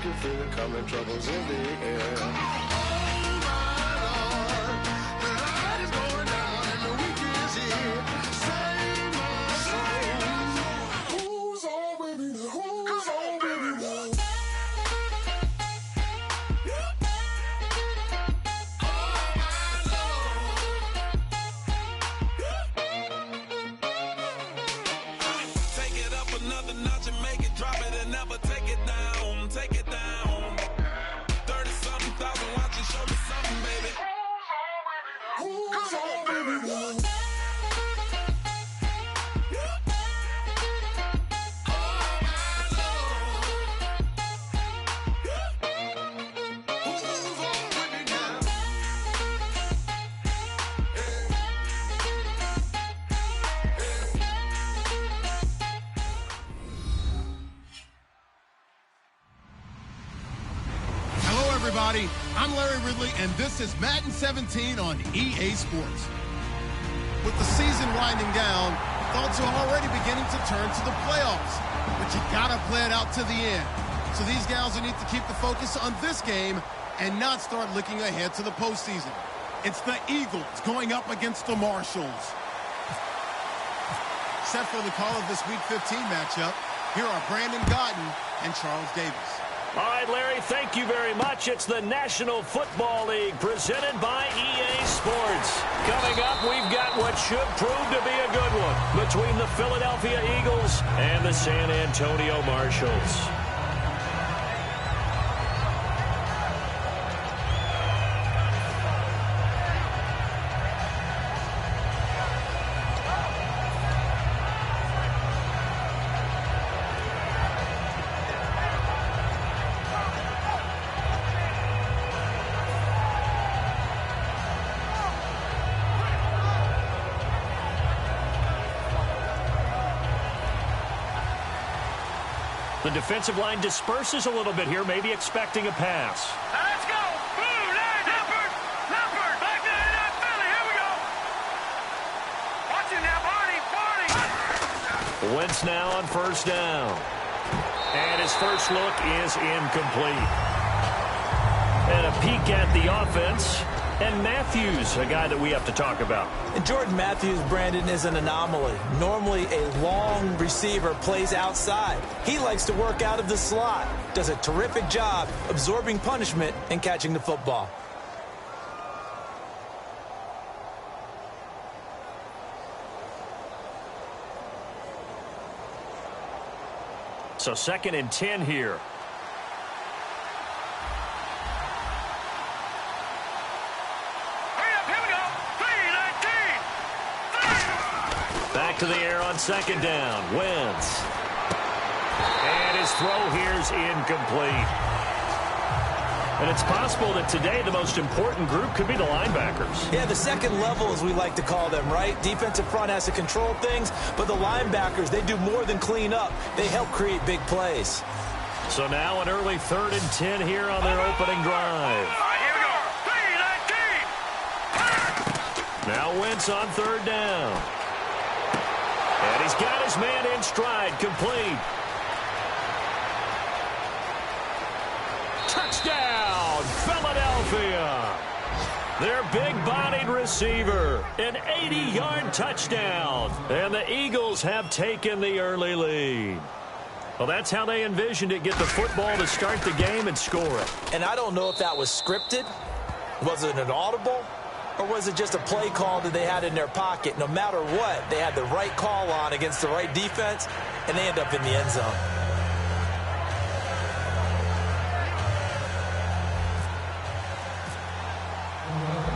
can feel it coming, troubles in the air. Oh my Lord, the light is going down and the week is here. Save my soul. Who's on with me? Who's on with me? Everybody, I'm Larry Ridley, and this is Madden 17 on EA Sports. With the season winding down, thoughts are already beginning to turn to the playoffs, but you gotta play it out to the end. So these guys will need to keep the focus on this game and not start looking ahead to the postseason. It's the Eagles going up against the Marshals. Set for the call of this Week 15 matchup, here are Brandon Godden and Charles Davis. All right, Larry, thank you very much. It's the National Football League presented by EA Sports. Coming up, we've got what should prove to be a good one between the Philadelphia Eagles and the San Antonio Marshals. The defensive line disperses a little bit here, maybe expecting a pass. Let's go! Blue line, Leopard! Leopard! Back to the Philly, here we go! Watch it now, Barney! Wentz now on first down. And his first look is incomplete. And a peek at the offense. And Matthews, a guy that we have to talk about. And Jordan Matthews, Brandon, is an anomaly. Normally, a long receiver plays outside. He likes to work out of the slot. Does a terrific job absorbing punishment and catching the football. So 2nd and 10 here. To the air on 2nd down. Wentz. And his throw here's incomplete. And it's possible that today the most important group could be the linebackers. Yeah, the second level, as we like to call them, right? Defensive front has to control things, but the linebackers, they do more than clean up. They help create big plays. So now an early 3rd and 10 here on their opening drive. Here we go. 3-19. Now Wentz on 3rd down. And he's got his man in stride, complete. Touchdown, Philadelphia. Their big-bodied receiver, an 80-yard touchdown. And the Eagles have taken the early lead. Well, that's how they envisioned it, get the football to start the game and score it. And I don't know if that was scripted. Was it an audible? Or was it just a play call that they had in their pocket? No matter what, they had the right call on against the right defense, and they end up in the end zone.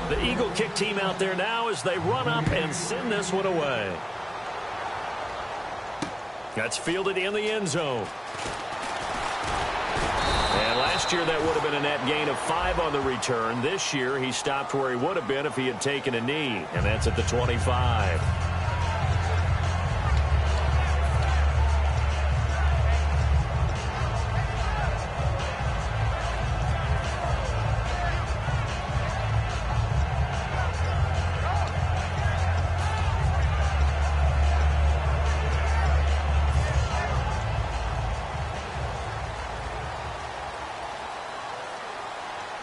The Eagle kick team out there now as they run up and send this one away. That's fielded in the end zone. And last year that would have been a net gain of 5 on the return. This year he stopped where he would have been if he had taken a knee, and that's at the 25.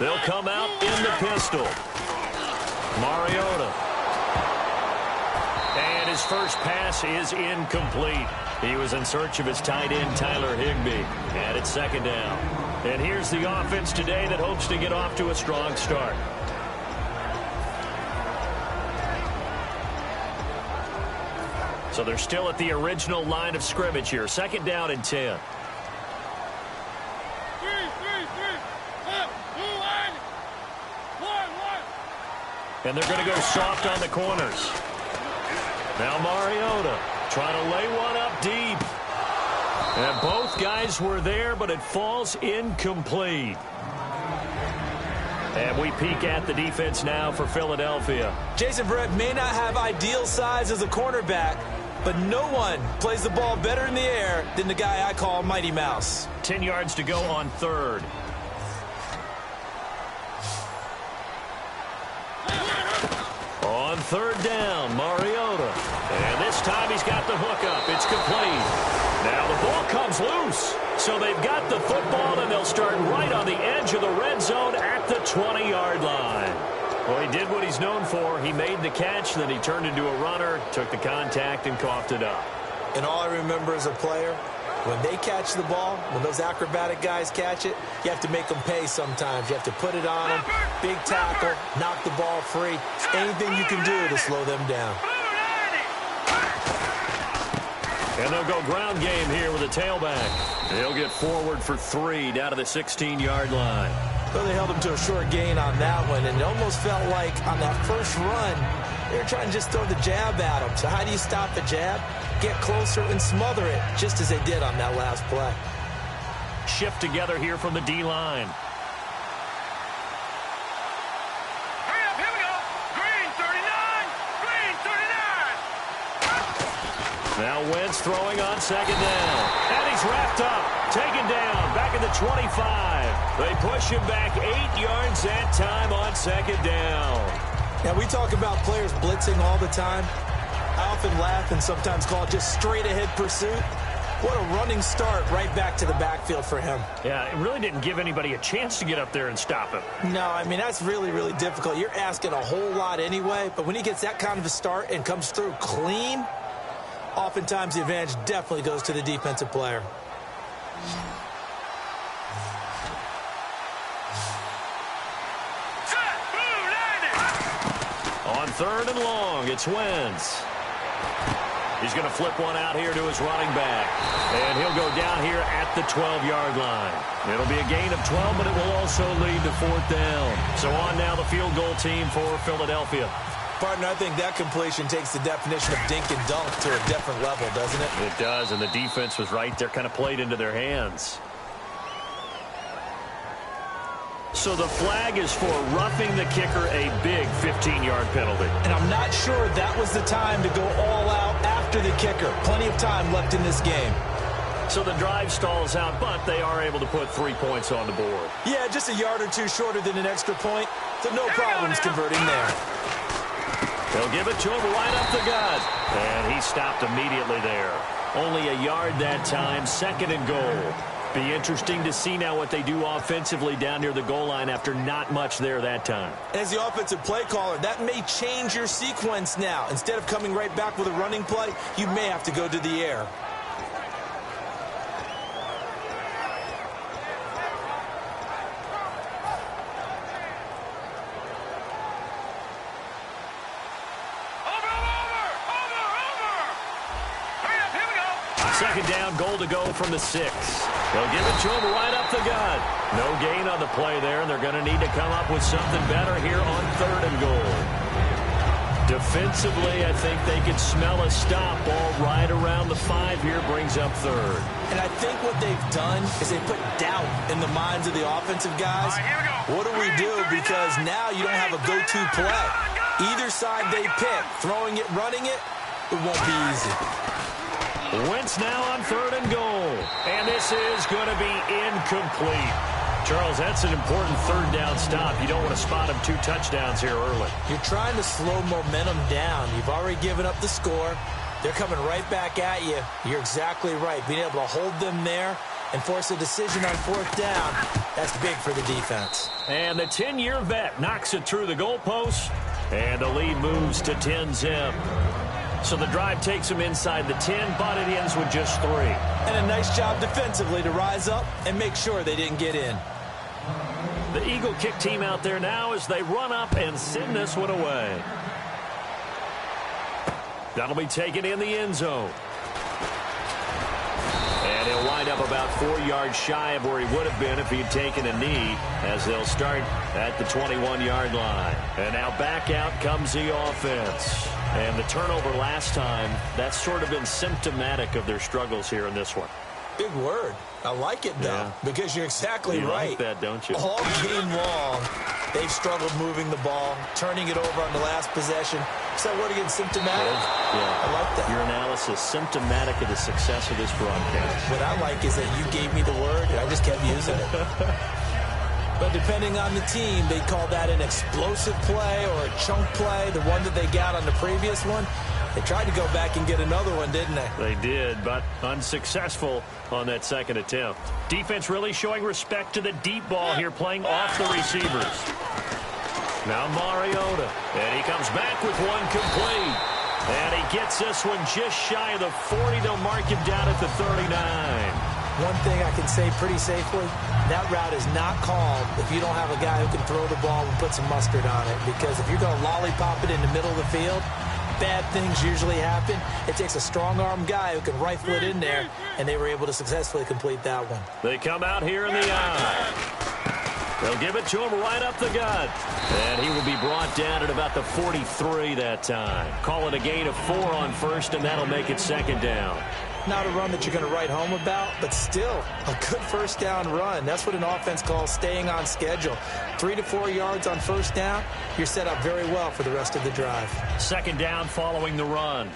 They'll come out in the pistol. Mariota. And his first pass is incomplete. He was in search of his tight end, Tyler Higbee. And it's second down. And here's the offense today that hopes to get off to a strong start. So they're still at the original line of scrimmage here. Second down and 10. And they're going to go soft on the corners. Now Mariota trying to lay one up deep. And both guys were there, but it falls incomplete. And we peek at the defense now for Philadelphia. Jason Verrett may not have ideal size as a cornerback, but no one plays the ball better in the air than the guy I call Mighty Mouse. 10 yards to go on third. On third down, Mariota. And this time he's got the hook up. It's complete. Now the ball comes loose. So they've got the football, and they'll start right on the edge of the red zone at the 20-yard line. Well, he did what he's known for. He made the catch, then he turned into a runner, took the contact, and coughed it up. And all I remember as a player, when they catch the ball, when those acrobatic guys catch it, you have to make them pay sometimes. You have to put it on them, big tackle, knock the ball free. Anything you can do to slow them down. And they'll go ground game here with a tailback. He'll get forward for 3 down to the 16-yard line. Well, they held him to a short gain on that one, and it almost felt like on that first run, they were trying to just throw the jab at him. So how do you stop the jab? Get closer and smother it, just as they did on that last play. Shift together here from the D-line. Hurry up, here we go. Green 39. Green 39. Now Wentz throwing on second down. And he's wrapped up. Taken down. Back at the 25. They push him back 8 yards that time on second down. Now, we talk about players blitzing all the time. I often laugh and sometimes call it just straight-ahead pursuit. What a running start right back to the backfield for him. Yeah, it really didn't give anybody a chance to get up there and stop him. No, I mean, that's really, really difficult. You're asking a whole lot anyway, but when he gets that kind of a start and comes through clean, oftentimes the advantage definitely goes to the defensive player. On third and long, it's Wentz. He's going to flip one out here to his running back. And he'll go down here at the 12-yard line. It'll be a gain of 12, but it will also lead to fourth down. So on now the field goal team for Philadelphia. Partner, I think that completion takes the definition of dink and dunk to a different level, doesn't it? It does, and the defense was right there, kind of played into their hands. So the flag is for roughing the kicker, a big 15-yard penalty. And I'm not sure that was the time to go all out after the kicker. Plenty of time left in this game. So the drive stalls out, but they are able to put 3 points on the board. Yeah, just a yard or two shorter than an extra point, so no problems converting there. They'll give it to him right up the gut. And he stopped immediately there. Only a yard that time, second and goal. Be interesting to see now what they do offensively down near the goal line after not much there that time. As the offensive play caller, that may change your sequence now. Instead of coming right back with a running play, you may have to go to the air. Second down, goal to go from the 6. They'll give it to him right up the gut. No gain on the play there, and they're going to need to come up with something better here on third and goal. Defensively, I think they could smell a stop. Ball right around the 5 here, brings up third. And I think what they've done is they put doubt in the minds of the offensive guys. What do we do? Because now you don't have a go-to play. Either side they pick, throwing it, running it, it won't be easy. Wentz now on third and goal. And this is going to be incomplete. Charles, that's an important third down stop. You don't want to spot him 2 touchdowns here early. You're trying to slow momentum down. You've already given up the score. They're coming right back at you. You're exactly right. Being able to hold them there and force a decision on 4th down. That's big for the defense. And the 10-year vet knocks it through the goalpost, and the lead moves to 10-zip. So the drive takes them inside the 10, but it ends with just 3. And a nice job defensively to rise up and make sure they didn't get in. The Eagle kick team out there now as they run up and send this one away. That'll be taken in the end zone. And he'll wind up about 4 yards shy of where he would have been if he'd taken a knee, as they'll start at the 21-yard line. And now back out comes the offense. And the turnover last time, that's sort of been symptomatic of their struggles here in this one. Big word. I like it, though, because you're exactly right. You like that, don't you? All game long, they've struggled moving the ball, turning it over on the last possession. Is that word again, symptomatic? Yeah. I like that. Your analysis, symptomatic of the success of this broadcast. What I like is that you gave me the word, and I just kept using it. But depending on the team, they call that an explosive play or a chunk play, the one that they got on the previous one. They tried to go back and get another one, didn't they? They did, but unsuccessful on that second attempt. Defense really showing respect to the deep ball here, playing off the receivers. Now Mariota, and he comes back with one complete. And he gets this one just shy of the 40. They'll mark him down at the 39. One thing I can say pretty safely, that route is not called if you don't have a guy who can throw the ball and put some mustard on it. Because if you're going to lollipop it in the middle of the field, bad things usually happen. It takes a strong-arm guy who can rifle it in there, and they were able to successfully complete that one. They come out here in the eye. They'll give it to him right up the gut. And he will be brought down at about the 43 that time. Call it a gain of 4 on first, and that'll make it second down. Not a run that you're going to write home about, but still a good first down run. That's what an offense calls staying on schedule. 3 to 4 yards on first down, you're set up very well for the rest of the drive. Second down following the run.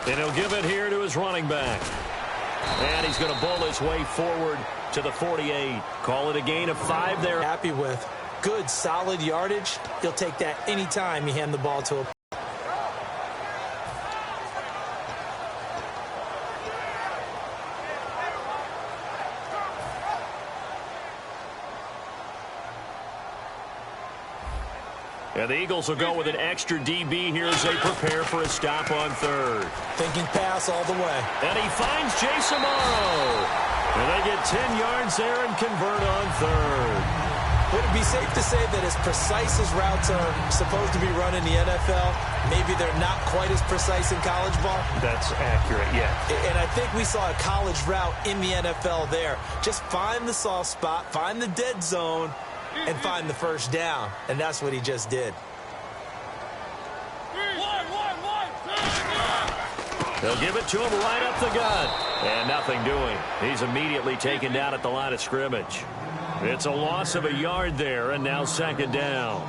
And he'll give it here to his running back. And he's going to bowl his way forward to the 48. Call it a gain of 5 there. Happy with good, solid yardage. He'll take that anytime you hand the ball to him. And the Eagles will go with an extra DB here as they prepare for a stop on third. Thinking pass all the way. And he finds Jason Morrow. And they get 10 yards there and convert on third. Would it be safe to say that as precise as routes are supposed to be run in the NFL, maybe they're not quite as precise in college ball? That's accurate, yeah. And I think we saw a college route in the NFL there. Just find the soft spot, find the dead zone, and find the first down. And that's what he just did. They'll give it to him right up the gut. And nothing doing. He's immediately taken down at the line of scrimmage. It's a loss of a yard there, and now second down.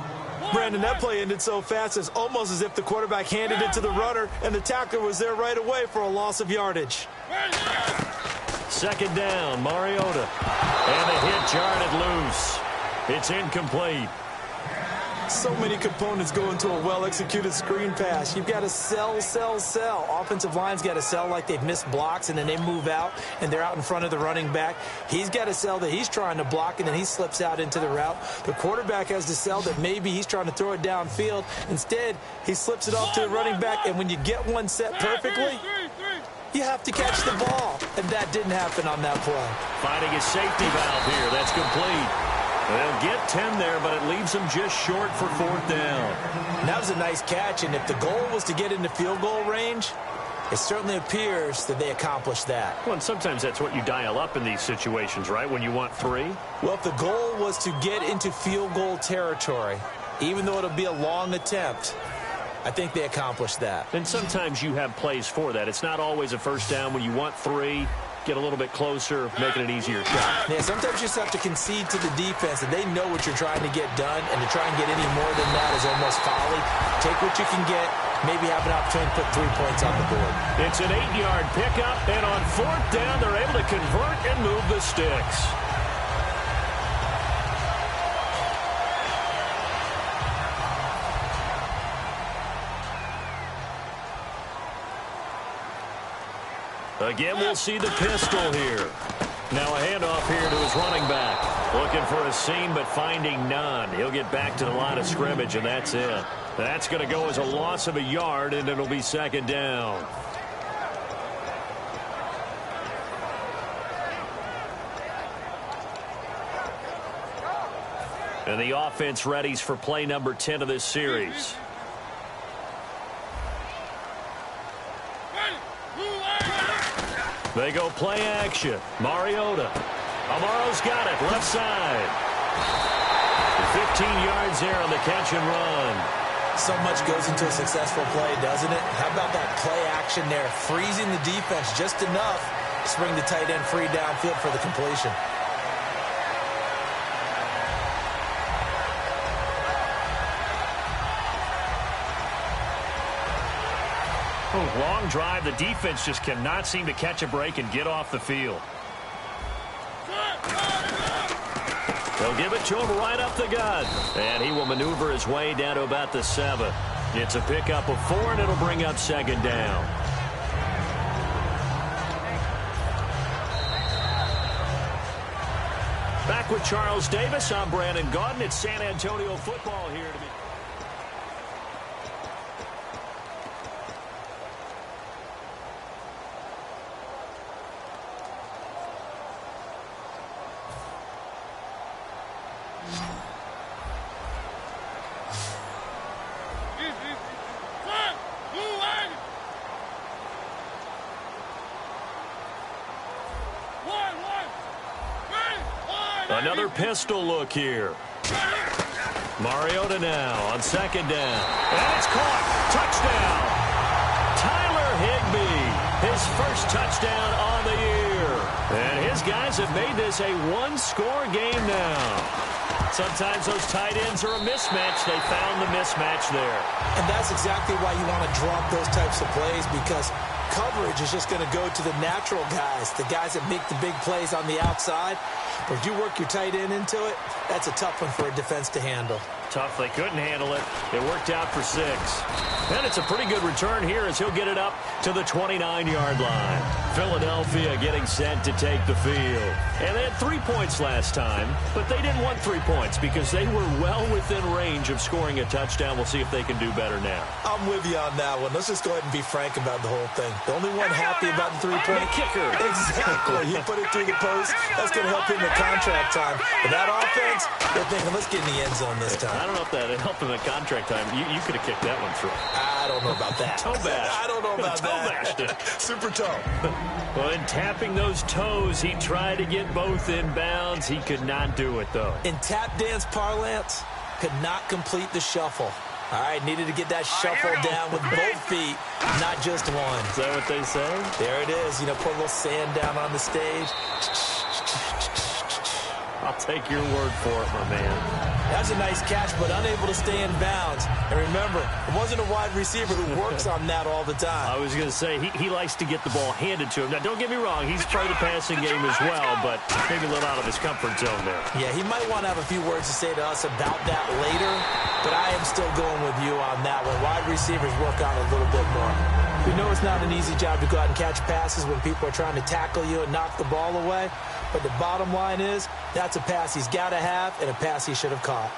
Brandon, that play ended so fast, it's almost as if the quarterback handed it to the runner, and the tackler was there right away for a loss of yardage. Second down, Mariota. And the hit jarred loose. It's incomplete. So many components go into a well-executed screen pass. You've got to sell. Offensive line's got to sell like they've missed blocks, and then they move out, and they're out in front of the running back. He's got to sell that he's trying to block, and then he slips out into the route. The quarterback has to sell that maybe he's trying to throw it downfield. Instead, he slips it off to the running back, and when you get one set perfectly, you have to catch the ball. And that didn't happen on that play. Finding a safety valve here. That's complete. They'll get 10 there, but it leaves them just short for fourth down. And that was a nice catch, and if the goal was to get into field goal range, it certainly appears that they accomplished that. Well, and sometimes that's what you dial up in these situations, right, when you want 3? Well, if the goal was to get into field goal territory, even though it'll be a long attempt, I think they accomplished that. And sometimes you have plays for that. It's not always a first down when you want 3. Get a little bit closer, making it easier shot. Yeah, sometimes you just have to concede to the defense, and they know what you're trying to get done, and to try and get any more than that is almost folly. Take what you can get, maybe have an opportunity to put 3 points on the board. It's an 8-yard pickup, and on fourth down, they're able to convert and move the sticks. Again, we'll see the pistol here. Now a handoff here to his running back. Looking for a seam, but finding none. He'll get back to the line of scrimmage, and that's it. That's going to go as a loss of a yard, and it'll be second down. And the offense readies for play number 10 of this series. They go play action. Mariota. Amaro's got it. Left side. 15 yards there on the catch and run. So much goes into a successful play, doesn't it? How about that play action there? Freezing the defense just enough to spring the tight end free downfield for the completion. Long drive. The defense just cannot seem to catch a break and get off the field. They'll give it to him right up the gut. And he will maneuver his way down to about the 7. It's a pickup of 4, and it'll bring up second down. Back with Charles Davis. I'm Brandon Gaudin. It's San Antonio football here to be. Another pistol look here. Mariota now on second down. And it's caught. Touchdown. Tyler Higbee. His first touchdown on the year. And his guys have made this a one-score game now. Sometimes those tight ends are a mismatch. They found the mismatch there. And that's exactly why you want to drop those types of plays, because coverage is just going to go to the natural guys, the guys that make the big plays on the outside. But if you work your tight end into it, that's a tough one for a defense to handle. Tough. They couldn't handle it. It worked out for 6. And it's a pretty good return here as he'll get it up to the 29-yard line. Philadelphia getting set to take the field. And they had 3 points last time, but they didn't want 3 points because they were well within range of scoring a touchdown. We'll see if they can do better now. I'm with you on that one. Let's just go ahead and be frank about the whole thing. The only one happy about the 3-point kicker. Exactly. He put it through the post. That's going to help him in contract time. But that offense, they're thinking, let's get in the end zone this time. I don't know if that helped him in contract time. You could have kicked that one through. I don't know about that. Toe bash. I don't know about toe that. bashed it. Super toe. Well, in tapping those toes, he tried to get both in bounds. He could not do it, though. In tap dance parlance, could not complete the shuffle. All right, needed to get that shuffle down with both feet, not just one. Is that what they say? There it is. You know, put a little sand down on the stage. I'll take your word for it, my man. That's a nice catch, but unable to stay in bounds. And remember, it wasn't a wide receiver who works on that all the time. I was going to say, he likes to get the ball handed to him. Now, don't get me wrong. He's part of the passing game as well, but maybe a little out of his comfort zone there. Yeah, he might want to have a few words to say to us about that later, but I am still going with you on that one. Wide receivers work on it a little bit more. We know it's not an easy job to go out and catch passes when people are trying to tackle you and knock the ball away. But the bottom line is, that's a pass he's got to have and a pass he should have caught.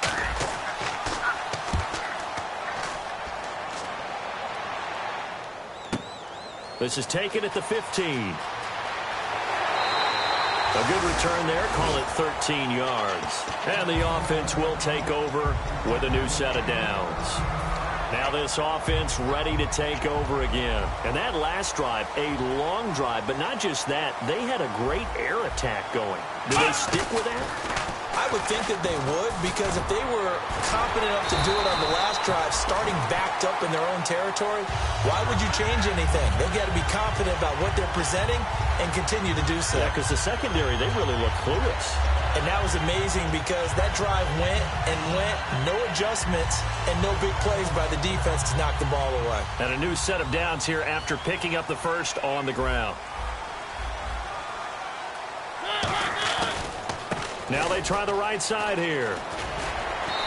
This is taken at the 15. A good return there. Call it 13 yards. And the offense will take over with a new set of downs. Now this offense ready to take over again. And that last drive, a long drive, but not just that. They had a great air attack going. Do they stick with that? I would think that they would, because if they were confident enough to do it on the last drive, starting backed up in their own territory, why would you change anything? They've got to be confident about what they're presenting and continue to do so. Yeah, because the secondary, they really look clueless. And that was amazing because that drive went and went, no adjustments, and no big plays by the defense to knock the ball away. And a new set of downs here after picking up the first on the ground. Now they try the right side here.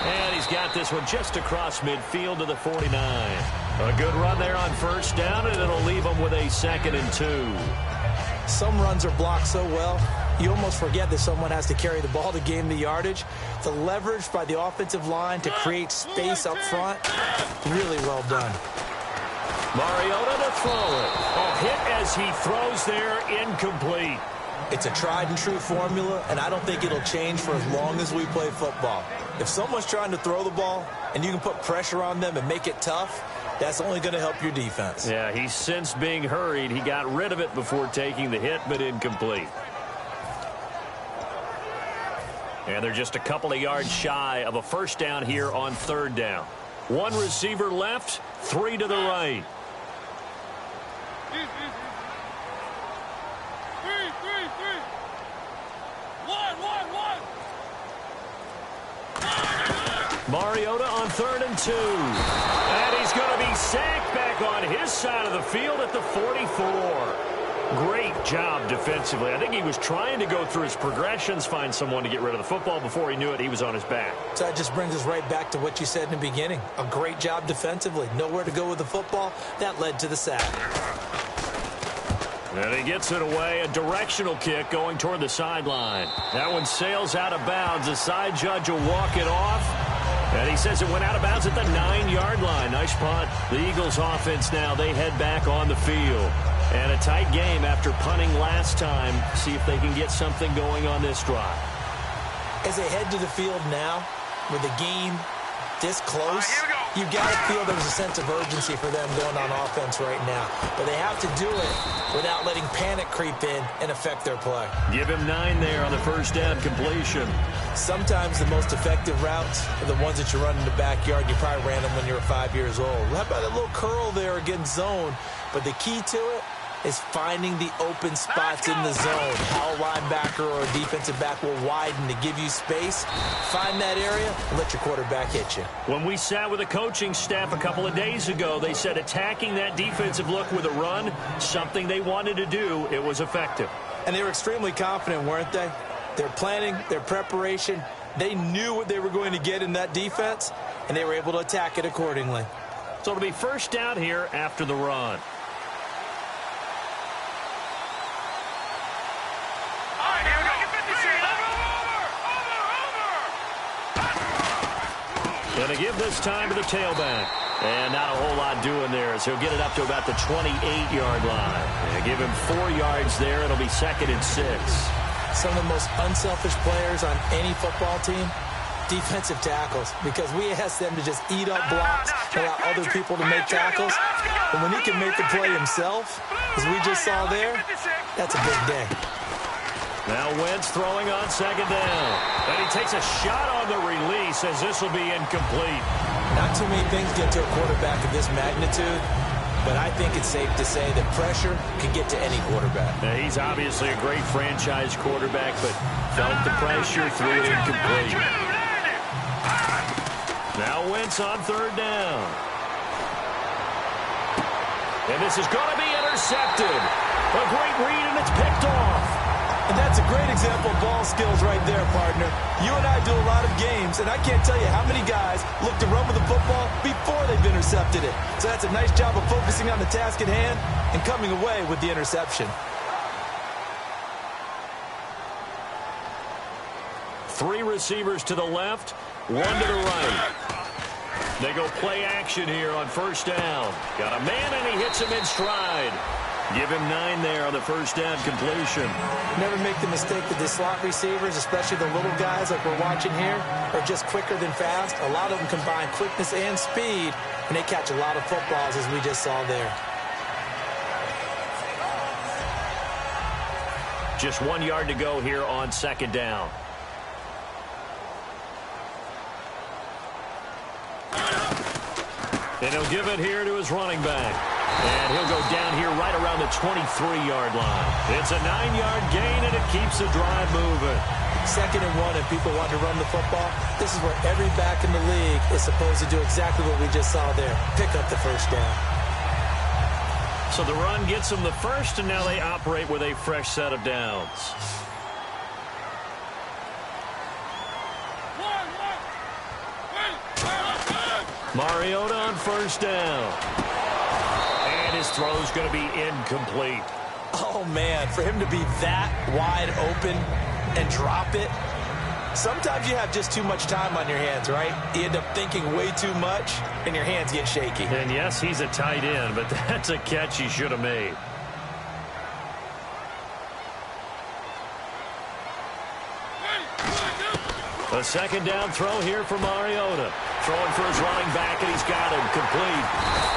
And he's got this one just across midfield to the 49. A good run there on first down, and it'll leave him with a 2nd and 2. Some runs are blocked so well, you almost forget that someone has to carry the ball to gain the yardage. The leverage by the offensive line to create space up front, really well done. Mariota to throw it. A hit as he throws there, incomplete. It's a tried and true formula, and I don't think it'll change for as long as we play football. If someone's trying to throw the ball and you can put pressure on them and make it tough, that's only going to help your defense. Yeah, he's since being hurried. He got rid of it before taking the hit, but incomplete. And they're just a couple of yards shy of a first down here on 3rd down. One receiver left, 3 to the right. Mariota on 3rd and 2. And he's going to be sacked back on his side of the field at the 44. Great job defensively. I think he was trying to go through his progressions, find someone to get rid of the football. Before he knew it, he was on his back. So that just brings us right back to what you said in the beginning. A great job defensively. Nowhere to go with the football. That led to the sack. And he gets it away. A directional kick going toward the sideline. That one sails out of bounds. The side judge will walk it off. And he says it went out of bounds at the 9-yard line. Nice punt. The Eagles offense now, they head back on the field. And a tight game after punting last time. See if they can get something going on this drive. As they head to the field now, with the game this close, you got to feel there's a sense of urgency for them going on offense right now. But they have to do it without letting panic creep in and affect their play. Give him 9 there on the first down completion. Sometimes the most effective routes are the ones that you run in the backyard. You probably ran them when you were 5 years old. How about a little curl there against zone? But the key to it is finding the open spots in the zone. How a linebacker or a defensive back will widen to give you space. Find that area and let your quarterback hit you. When we sat with the coaching staff a couple of days ago, they said attacking that defensive look with a run, something they wanted to do, it was effective. And they were extremely confident, weren't they? Their planning, their preparation, they knew what they were going to get in that defense, and they were able to attack it accordingly. So it'll be first down here after the run. Going to give this time to the tailback. And not a whole lot doing there as he'll get it up to about the 28-yard line. And give him 4 yards there. It'll be 2nd and 6. Some of the most unselfish players on any football team, defensive tackles, because we ask them to just eat up blocks, allow other people to make tackles. And when he can make the play himself, as we just saw there, that's a big day. Now Wentz throwing on 2nd down. And he takes a shot on the release as this will be incomplete. Not too many things get to a quarterback of this magnitude, but I think it's safe to say that pressure can get to any quarterback. Now, he's obviously a great franchise quarterback, but felt the pressure, threw it incomplete. Now Wentz on 3rd down. And this is going to be intercepted. A great read, and it's picked off. And that's a great example of ball skills right there, partner. You and I do a lot of games, and I can't tell you how many guys look to run with the football before they've intercepted it. So that's a nice job of focusing on the task at hand and coming away with the interception. 3 receivers to the left, 1 to the right. They go play action here on first down. Got a man, and he hits him in stride. Give him 9 there on the first down completion. Never make the mistake that the slot receivers, especially the little guys like we're watching here, are just quicker than fast. A lot of them combine quickness and speed, and they catch a lot of footballs, as we just saw there. Just 1 yard to go here on 2nd down. And he'll give it here to his running back. And he'll go down here right around the 23-yard line. It's a 9-yard gain, and it keeps the drive moving. 2nd and 1, and people want to run the football. This is where every back in the league is supposed to do exactly what we just saw there. Pick up the first down. So the run gets them the first, and now they operate with a fresh set of downs. Mariota on first down. And his throw's going to be incomplete. Oh, man, for him to be that wide open and drop it. Sometimes you have just too much time on your hands, right? You end up thinking way too much, and your hands get shaky. And yes, he's a tight end, but that's a catch he should have made. A second down throw here for Mariota. Throwing for his running back, and he's got him complete.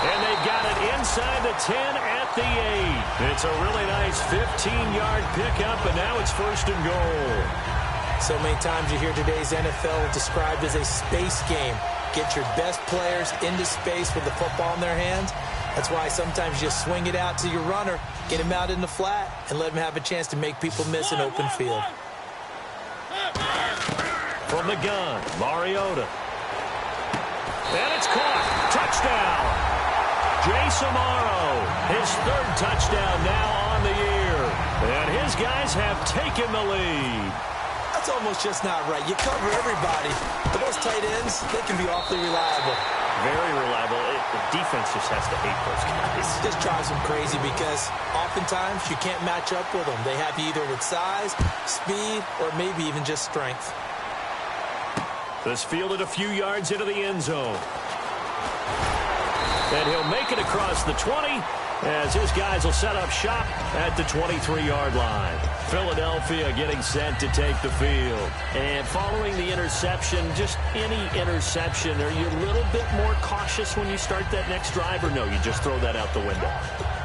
And they've got it inside the 10 at the 8. It's a really nice 15-yard pickup, and now it's first and goal. So many times you hear today's NFL described as a space game. Get your best players into space with the football in their hands. That's why sometimes you just swing it out to your runner, get him out in the flat, and let him have a chance to make people miss an open field. From the gun, Mariota. And it's caught. Touchdown. Jace Amaro, his third touchdown now on the year. And his guys have taken the lead. That's almost just not right. You cover everybody, but those tight ends, they can be awfully reliable. Very reliable. The defense just has to hate those guys. This drives them crazy because oftentimes you can't match up with them. They have either with size, speed, or maybe even just strength. This fielded a few yards into the end zone. And he'll make it across the 20 as his guys will set up shop at the 23-yard line. Philadelphia getting set to take the field. And following the interception, just any interception, are you a little bit more cautious when you start that next drive, or no, you just throw that out the window?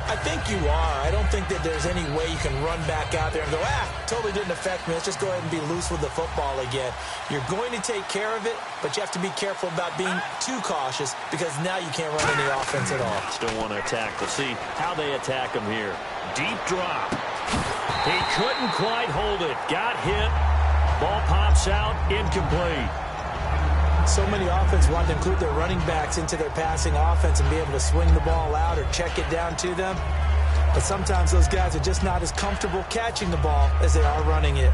I think you are. I don't think that there's any way you can run back out there and go, totally didn't affect me. Let's just go ahead and be loose with the football again. You're going to take care of it, but you have to be careful about being too cautious because now you can't run any offense at all. Still want to attack. We'll see how they attack him here. Deep drop. He couldn't quite hold it. Got hit. Ball pops out. Incomplete. So many offenses want to include their running backs into their passing offense and be able to swing the ball out or check it down to them. But sometimes those guys are just not as comfortable catching the ball as they are running it.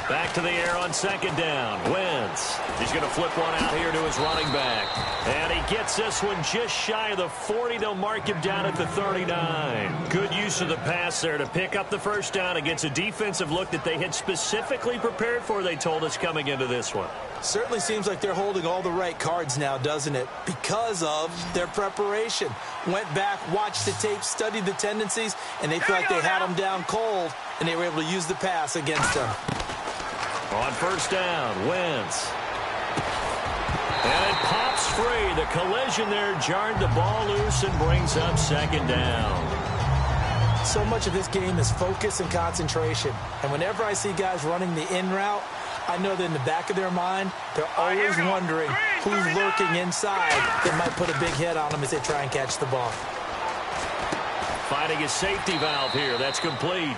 Back to the air on second down. Wentz. He's going to flip one out here to his running back. And he gets this one just shy of the 40. They'll mark him down at the 39. Good use of the pass there to pick up the first down against a defensive look that they had specifically prepared for, they told us, coming into this one. Certainly seems like they're holding all the right cards now, doesn't it? Because of their preparation. Went back, watched the tape, studied the tendencies, and they feel like they had them down cold, and they were able to use the pass against them. On first down, Wentz. And it pops free. The collision there jarred the ball loose and brings up second down. So much of this game is focus and concentration. And whenever I see guys running the in route, I know that in the back of their mind, they're always wondering who's lurking inside that might put a big hit on them as they try and catch the ball. Finding his safety valve here. That's complete.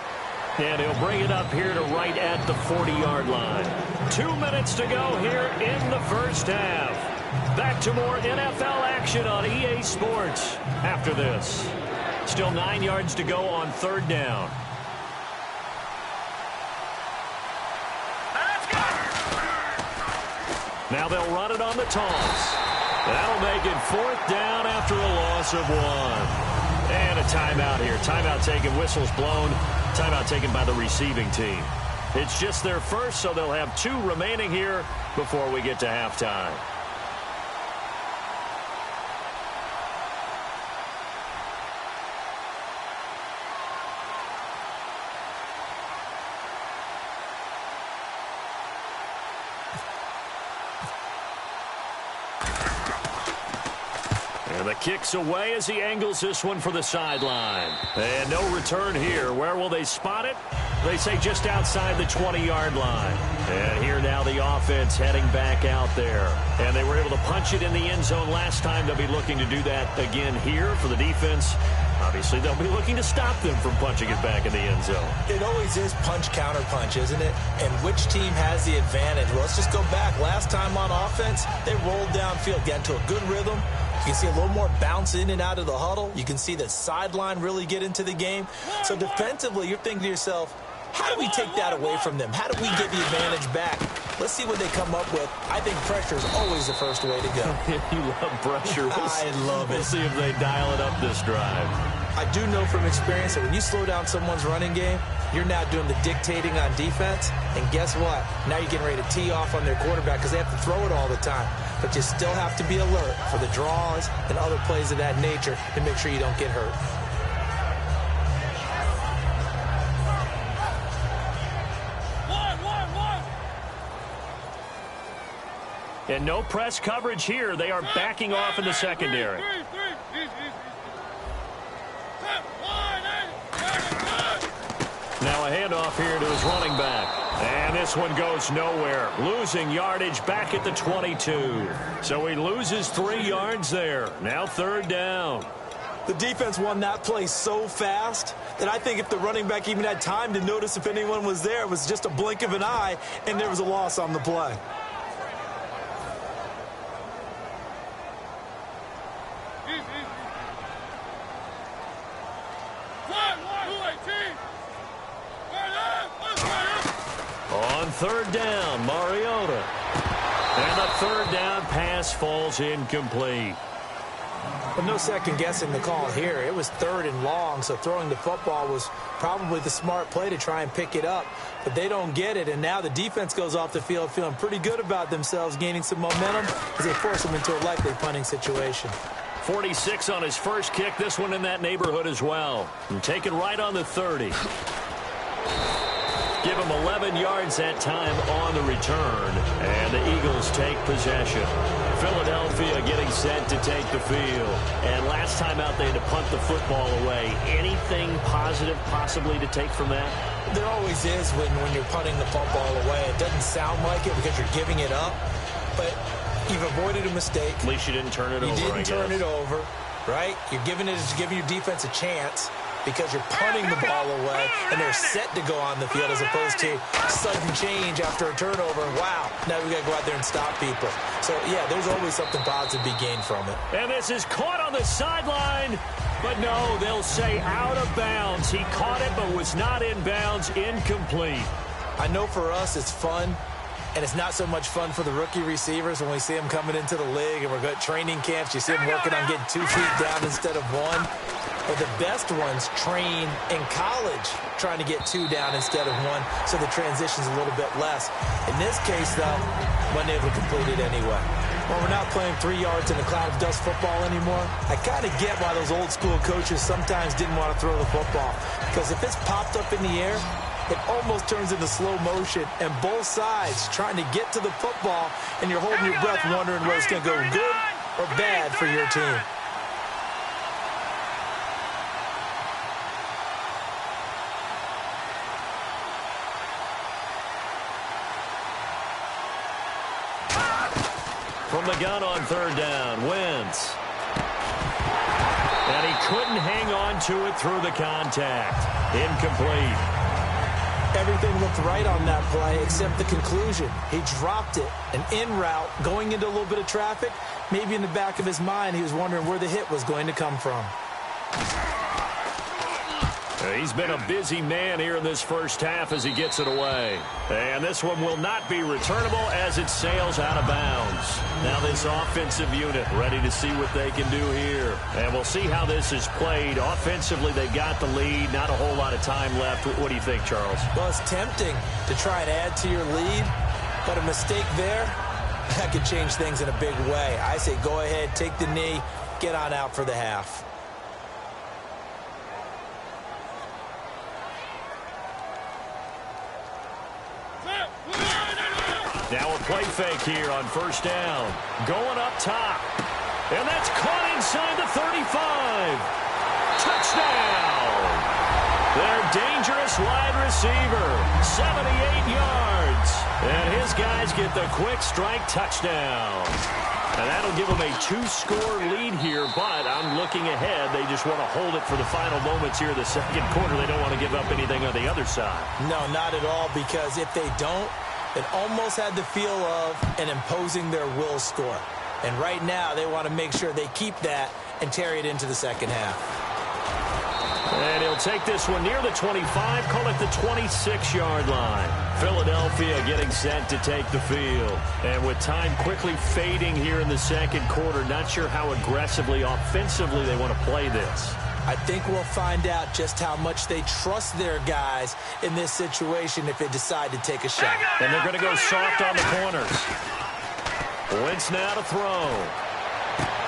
And he'll bring it up here to right at the 40-yard line. 2 minutes to go here in the first half. Back to more NFL action on EA Sports after this. Still 9 yards to go on third down. Now they'll run it on the toss. That'll make it fourth down after a loss of 1. And a timeout here. Timeout taken, whistles blown. Timeout taken by the receiving team. It's just their first, so they'll have 2 remaining here before we get to halftime. And the kick's away as he angles this one for the sideline. And no return here. Where will they spot it? They say just outside the 20-yard line. And here now the offense heading back out there. And they were able to punch it in the end zone last time. They'll be looking to do that again here for the defense. Obviously, they'll be looking to stop them from punching it back in the end zone. It always is punch-counter-punch, isn't it? And which team has the advantage? Well, let's just go back. Last time on offense, they rolled downfield, got into a good rhythm. You can see a little more bounce in and out of the huddle. You can see the sideline really get into the game. So defensively, you're thinking to yourself, how do we take that away from them? How do we get the advantage back? Let's see what they come up with. I think pressure is always the first way to go. You love pressure. I love it. We'll see if they dial it up this drive. I do know from experience that when you slow down someone's running game, you're now doing the dictating on defense. And guess what? Now you're getting ready to tee off on their quarterback because they have to throw it all the time. But you still have to be alert for the draws and other plays of that nature to make sure you don't get hurt. And no press coverage here. They are backing off in the secondary. Now a handoff here to his running back. And this one goes nowhere. Losing yardage back at the 22. So he loses 3 yards there. Now 3rd down. The defense won that play so fast that I think if the running back even had time to notice if anyone was there, it was just a blink of an eye, and there was a loss on the play. On 3rd down, Mariota. And the 3rd down pass falls incomplete. But no second guessing the call here. It was 3rd and long, so throwing the football was probably the smart play to try and pick it up. But they don't get it, and now the defense goes off the field feeling pretty good about themselves, gaining some momentum as they force them into a likely punting situation. 46 on his first kick. This one in that neighborhood as well. And taken right on the 30. Give him 11 yards that time on the return. And the Eagles take possession. Philadelphia getting set to take the field. And last time out they had to punt the football away. Anything positive possibly to take from that? There always is when you're punting the football away. It doesn't sound like it because you're giving it up. But you've avoided a mistake. At least you didn't turn it over, You didn't turn it over, right? You're giving your defense a chance because you're punting the ball away, and they're set to go on the field as opposed to sudden change after a turnover. Wow, now we got to go out there and stop people. So, yeah, there's always something positive to be gained from it. And this is caught on the sideline. But no, they'll say out of bounds. He caught it but was not in bounds. Incomplete. I know for us it's fun. And it's not so much fun for the rookie receivers when we see them coming into the league and we're going to training camps. You see them working on getting 2 feet down instead of 1. But the best ones train in college trying to get 2 down instead of 1, so the transition's a little bit less. In this case, though, wasn't able to complete it anyway. Well, we're not playing 3 yards in a cloud of dust football anymore. I kind of get why those old-school coaches sometimes didn't want to throw the football. Because if it's popped up in the air, it almost turns into slow motion, and both sides trying to get to the football, and you're holding your breath wondering whether it's going to go good or bad for your team. From the gun on 3rd down, Wentz. And he couldn't hang on to it through the contact. Incomplete. Everything looked right on that play except the conclusion. He dropped it, an en route, going into a little bit of traffic. Maybe in the back of his mind, he was wondering where the hit was going to come from. He's been a busy man here in this first half as he gets it away. And this one will not be returnable as it sails out of bounds. Now this offensive unit ready to see what they can do here. And we'll see how this is played. Offensively, they got the lead. Not a whole lot of time left. What do you think, Charles? Well, it's tempting to try and add to your lead, but a mistake there, that could change things in a big way. I say go ahead, take the knee, get on out for the half. Now a play fake here on 1st down. Going up top. And that's caught inside the 35. Touchdown. They're dangerous this wide receiver, 78 yards. And his guys get the quick strike touchdown. And that'll give them a 2-score lead here, but I'm looking ahead. They just want to hold it for the final moments here in the second quarter. They don't want to give up anything on the other side. No, not at all, because if they don't, it almost had the feel of an imposing their will score. And right now, they want to make sure they keep that and carry it into the second half. And he'll take this one near the 25, call it the 26-yard line. Philadelphia getting set to take the field. And with time quickly fading here in the second quarter, not sure how aggressively, offensively they want to play this. I think we'll find out just how much they trust their guys in this situation if they decide to take a shot. And they're going to go soft on the corners. Wentz now to throw.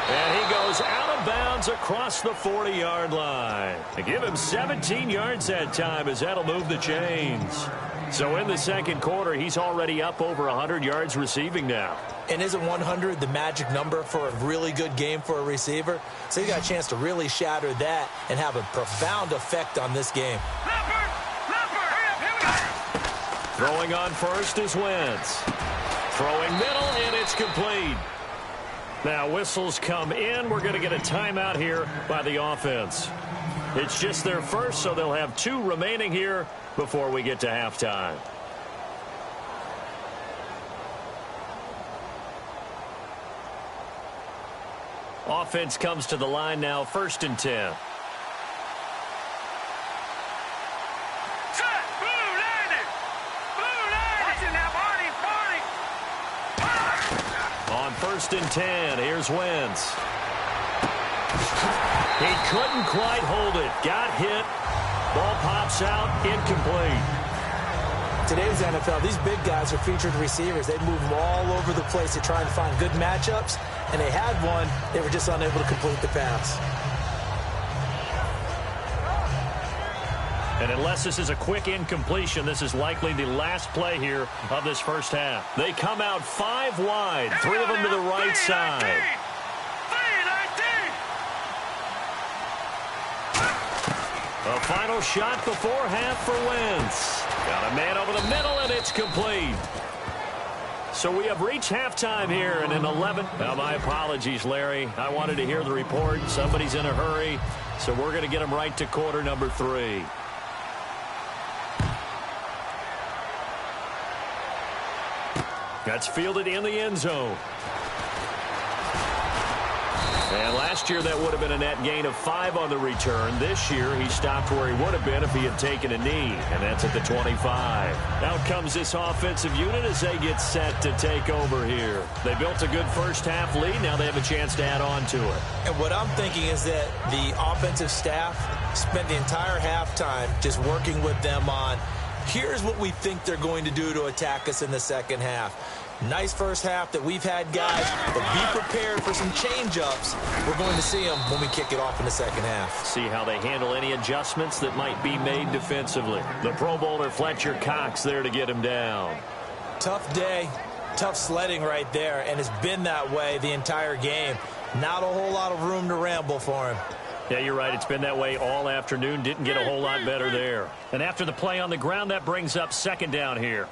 And he goes out of bounds across the 40-yard line. They give him 17 yards that time as that'll move the chains. So in the second quarter, he's already up over 100 yards receiving now. And isn't 100 the magic number for a really good game for a receiver? So you got a chance to really shatter that and have a profound effect on this game. Throwing on first is Wentz. Throwing middle, and it's complete. Now whistles come in. We're going to get a timeout here by the offense. It's just their first, so they'll have 2 remaining here before we get to halftime. Offense comes to the line now, 1st and 10. On 1st and 10, here's Wentz. He couldn't quite hold it. Got hit. Ball pops out, incomplete. Today's NFL, these big guys are featured receivers. They move them all over the place to try and find good matchups, and they had one. They were just unable to complete the pass. And unless this is a quick incompletion, this is likely the last play here of this first half. They come out 5 wide, 3 of them to the right side. A final shot before half for Wentz. Got a man over the middle, and it's complete. So we have reached halftime here, and in 11. Now, my apologies, Larry. I wanted to hear the report. Somebody's in a hurry, so we're going to get them right to quarter number 3. That's fielded in the end zone. And last year, that would have been a net gain of 5 on the return. This year, he stopped where he would have been if he had taken a knee, and that's at the 25. Out comes this offensive unit as they get set to take over here. They built a good first-half lead. Now they have a chance to add on to it. And what I'm thinking is that the offensive staff spent the entire halftime just working with them on, here's what we think they're going to do to attack us in the second half. Nice first half that we've had, guys, but be prepared for some change-ups. We're going to see them when we kick it off in the second half. See how they handle any adjustments that might be made defensively. The Pro Bowler Fletcher Cox there to get him down. Tough day, tough sledding right there, and it's been that way the entire game. Not a whole lot of room to ramble for him. Yeah, you're right. It's been that way all afternoon. Didn't get a whole lot better there. And after the play on the ground, that brings up 2nd down here.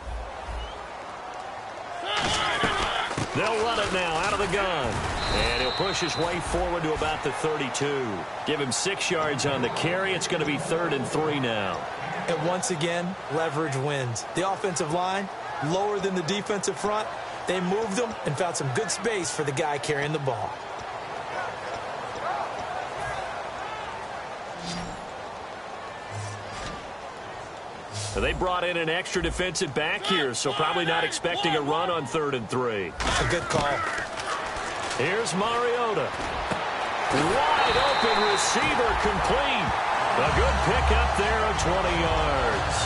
They'll run it now out of the gun. And he'll push his way forward to about the 32. Give him 6 yards on the carry. It's going to be 3rd and 3 now. And once again, leverage wins. The offensive line, lower than the defensive front. They moved them and found some good space for the guy carrying the ball. They brought in an extra defensive back here, so probably not expecting a run on 3rd and 3. A good call. Here's Mariota. Wide open receiver complete. A good pickup there of 20 yards.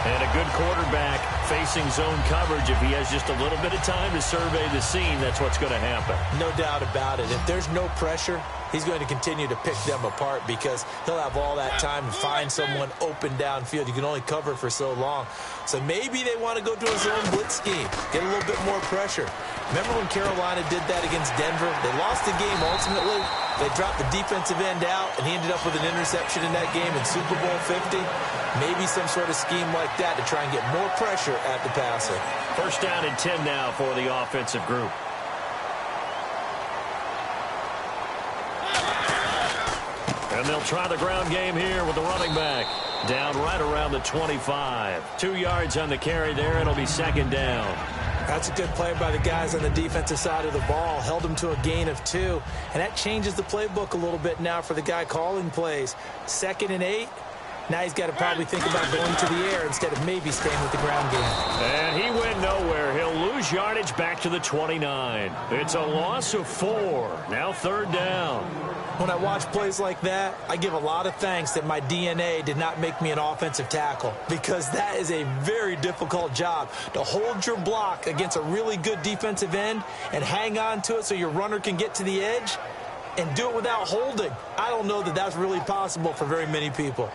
And a good quarterback facing zone coverage. If he has just a little bit of time to survey the scene, that's what's going to happen. No doubt about it. If there's no pressure, he's going to continue to pick them apart because he'll have all that time to find someone open downfield. You can only cover for so long. So maybe they want to go to a zone blitz scheme, get a little bit more pressure. Remember when Carolina did that against Denver? They lost the game ultimately, They dropped the defensive end out, and he ended up with an interception in that game in Super Bowl 50. Maybe some sort of scheme like that to try and get more pressure at the passer. First down and 10 now for the offensive group. And they'll try the ground game here with the running back. Down right around the 25. 2 yards on the carry there. It'll be second down. That's a good play by the guys on the defensive side of the ball. Held them to a gain of 2. And that changes the playbook a little bit now for the guy calling plays. 2nd and 8. Now he's got to probably think about going to the air instead of maybe staying with the ground game. And he went nowhere. He'll lose yardage back to the 29. It's a loss of 4. Now third down. When I watch plays like that, I give a lot of thanks that my DNA did not make me an offensive tackle, because that is a very difficult job, to hold your block against a really good defensive end and hang on to it so your runner can get to the edge and do it without holding. I don't know that that's really possible for very many people.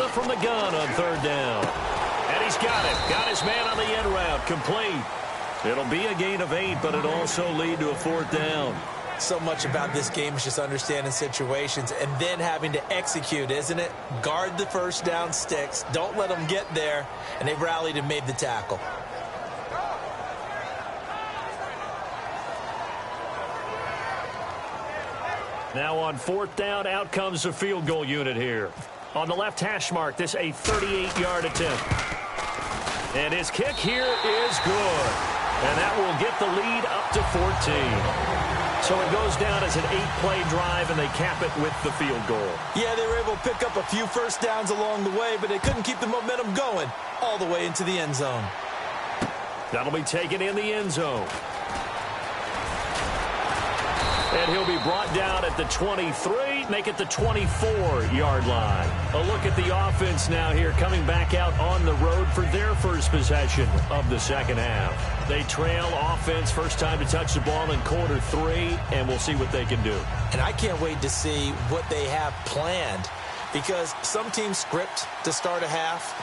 From the gun on third down. And he's got it. Got his man on the end route. Complete. It'll be a gain of 8, but it'll also lead to a fourth down. So much about this game is just understanding situations and then having to execute, isn't it? Guard the first down sticks. Don't let them get there. And they rallied and made the tackle. Now on fourth down, out comes the field goal unit here. On the left hash mark, this a 38-yard attempt. And his kick here is good. And that will get the lead up to 14. So it goes down as an 8-play drive, and they cap it with the field goal. Yeah, they were able to pick up a few first downs along the way, but they couldn't keep the momentum going all the way into the end zone. That'll be taken in the end zone. And he'll be brought down at the 23, make it the 24-yard line. A look at the offense now here, coming back out on the road for their first possession of the second half. They trail offense, first time to touch the ball in quarter 3, and we'll see what they can do. And I can't wait to see what they have planned, because some teams script to start a half.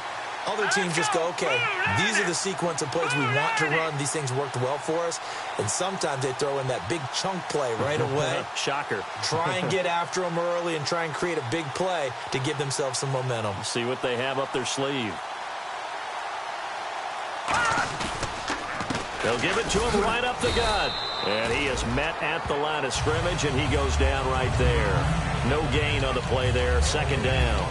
Other teams just go, okay, these are the sequence of plays we want to run. These things worked well for us. And sometimes they throw in that big chunk play right away. Shocker. Try and get after them early and try and create a big play to give themselves some momentum. See what they have up their sleeve. They'll give it to him right up the gut. And he is met at the line of scrimmage, and he goes down right there. No gain on the play there. Second down.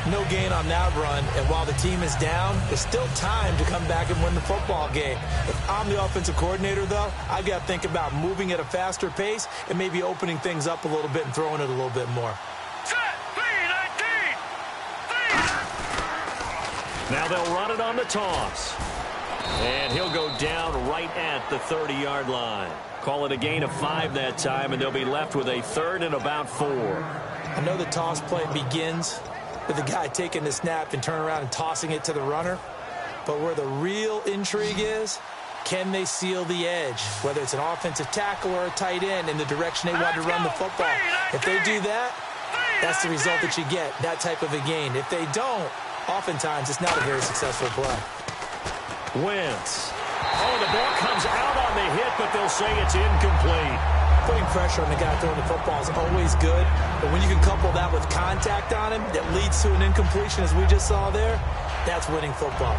No gain on that run, and while the team is down, there's still time to come back and win the football game. If I'm the offensive coordinator, though, I've got to think about moving at a faster pace and maybe opening things up a little bit and throwing it a little bit more. Now they'll run it on the toss. And he'll go down right at the 30-yard line. Call it a gain of 5 that time, and they'll be left with a third and about 4. I know the toss play begins with the guy taking the snap and turning around and tossing it to the runner. But where the real intrigue is, can they seal the edge? Whether it's an offensive tackle or a tight end in the direction they want to run the football. If they do that, that's the result that you get, that type of a gain. If they don't, oftentimes it's not a very successful play. Wentz. Oh, the ball comes out on the hit, but they'll say it's incomplete. Putting pressure on the guy throwing the football is always good, but when you can couple that with contact on him that leads to an incompletion, as we just saw there, that's winning football.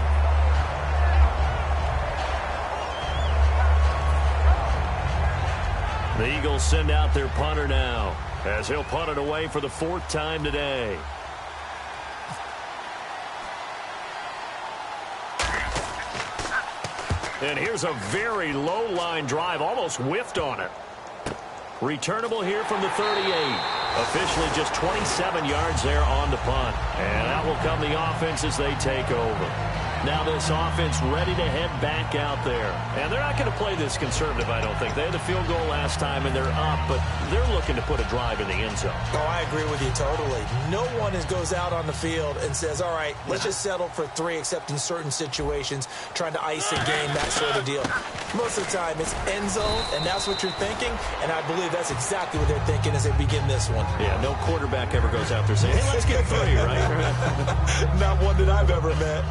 The Eagles send out their punter now, as he'll punt it away for the 4th time today. And here's a very low line drive, almost whiffed on it. Returnable here from the 38. Officially just 27 yards there on the punt. And that will come the offense as they take over. Now this offense ready to head back out there. And they're not going to play this conservative, I don't think. They had the field goal last time, and they're up, but they're looking to put a drive in the end zone. Oh, I agree with you totally. No one goes out on the field and says, all right, let's just settle for 3, except in certain situations, trying to ice a game, that sort of deal. Most of the time, it's end zone, and that's what you're thinking, and I believe that's exactly what they're thinking as they begin this one. Yeah, no quarterback ever goes out there saying, hey, let's get 3, right? Not one that I've ever met.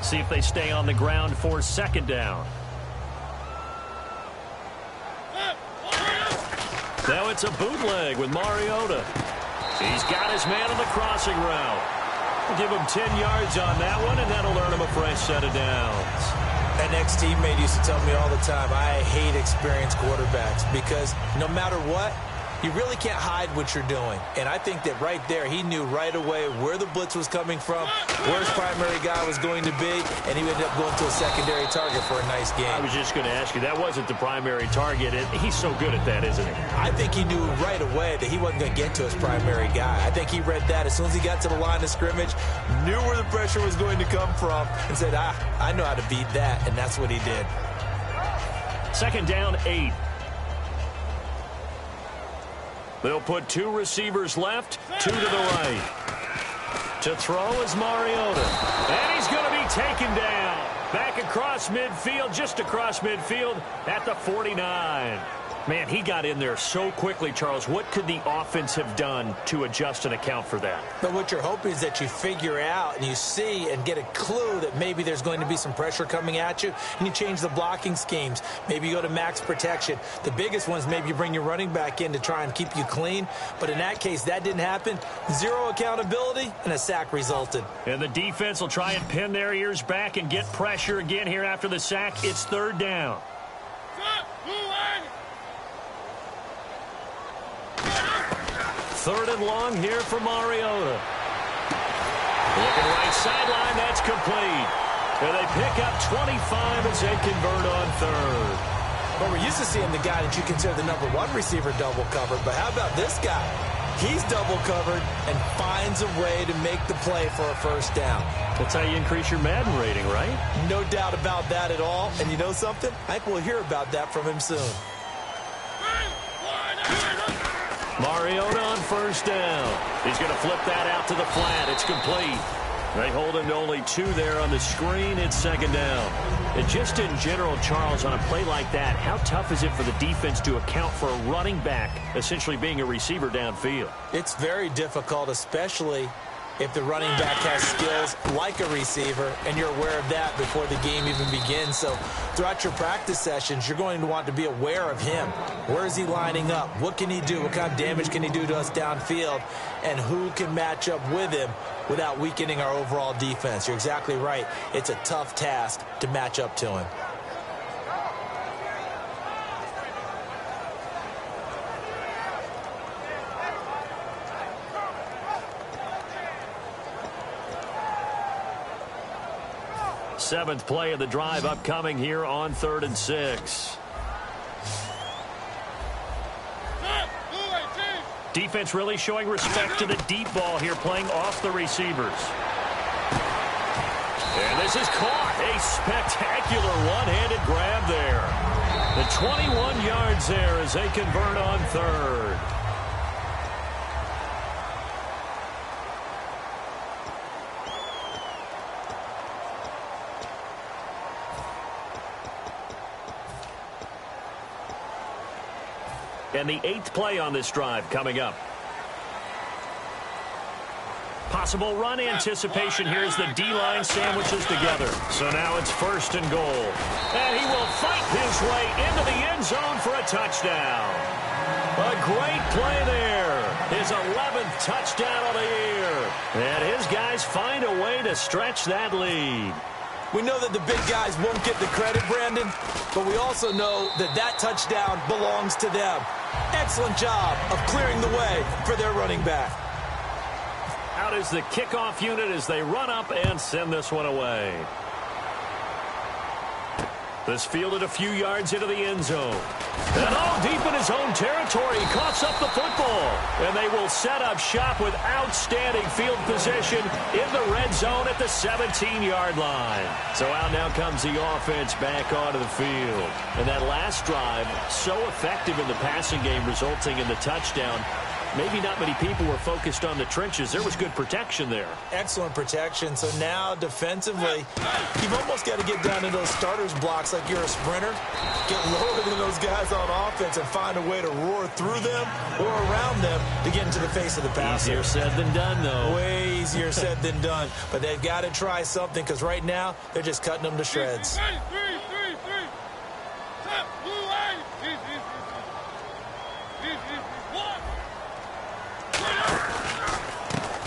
See if they stay on the ground for second down. Now it's a bootleg with Mariota. He's got his man on the crossing route. We'll give him 10 yards on that one, and that'll earn him a fresh set of downs. An ex-teammate used to tell me all the time, I hate experienced quarterbacks because no matter what, you really can't hide what you're doing. And I think that right there, he knew right away where the blitz was coming from, where his primary guy was going to be, and he ended up going to a secondary target for a nice game. I was just going to ask you, that wasn't the primary target. He's so good at that, isn't he? I think he knew right away that he wasn't going to get to his primary guy. I think he read that as soon as he got to the line of scrimmage, knew where the pressure was going to come from, and said, I know how to beat that, and that's what he did. Second down, 8. They'll put 2 receivers left, 2 to the right. To throw is Mariota. And he's going to be taken down. Back across midfield, just across midfield at the 49. Man, he got in there so quickly, Charles. What could the offense have done to adjust and account for that? But what you're hoping is that you figure out and you see and get a clue that maybe there's going to be some pressure coming at you, and you change the blocking schemes. Maybe you go to max protection. The biggest one is maybe you bring your running back in to try and keep you clean. But in that case, that didn't happen. 0 accountability, and a sack resulted. And the defense will try and pin their ears back and get pressure again here after the sack. It's third down. Third and long here for Mariota. Looking right sideline, that's complete. And they pick up 25 as they convert on third. Well, we're used to seeing the guy that you consider the number 1 receiver double covered, but how about this guy? He's double covered and finds a way to make the play for a first down. That's how you increase your Madden rating, right? No doubt about that at all. And you know something? I think we'll hear about that from him soon. Mariota on first down. He's going to flip that out to the flat. It's complete. They hold him to only 2 there on the screen. It's second down. And just in general, Charles, on a play like that, how tough is it for the defense to account for a running back essentially being a receiver downfield? It's very difficult, especially if the running back has skills like a receiver, and you're aware of that before the game even begins. So throughout your practice sessions, you're going to want to be aware of him. Where is he lining up? What can he do? What kind of damage can he do to us downfield? And who can match up with him without weakening our overall defense? You're exactly right. It's a tough task to match up to him. Seventh play of the drive upcoming here on 3rd and 6. Defense really showing respect to the deep ball here, playing off the receivers. And this is caught. A spectacular one-handed grab there. The 21 yards there as they convert on 3rd. And the 8th play on this drive coming up. Possible run anticipation here as the D-line sandwiches together. So now it's 1st and goal. And he will fight his way into the end zone for a touchdown. A great play there. His 11th touchdown of the year. And his guys find a way to stretch that lead. We know that the big guys won't get the credit, Brandon, but we also know that that touchdown belongs to them. Excellent job of clearing the way for their running back. Out is the kickoff unit as they run up and send this one away. This fielded a few yards into the end zone. And deep in his own territory, he coughs up the football. And they will set up shop with outstanding field position in the red zone at the 17-yard line. So out now comes the offense back onto the field. And that last drive, so effective in the passing game, resulting in the touchdown. Maybe not many people were focused on the trenches. There was good protection there. Excellent protection. So now defensively, you've almost got to get down to those starters blocks like you're a sprinter. Get lower than those guys on offense and find a way to roar through them or around them to get into the face of the passer. Easier said than done, though. Way easier said than done. But they've got to try something because right now they're just cutting them to shreds.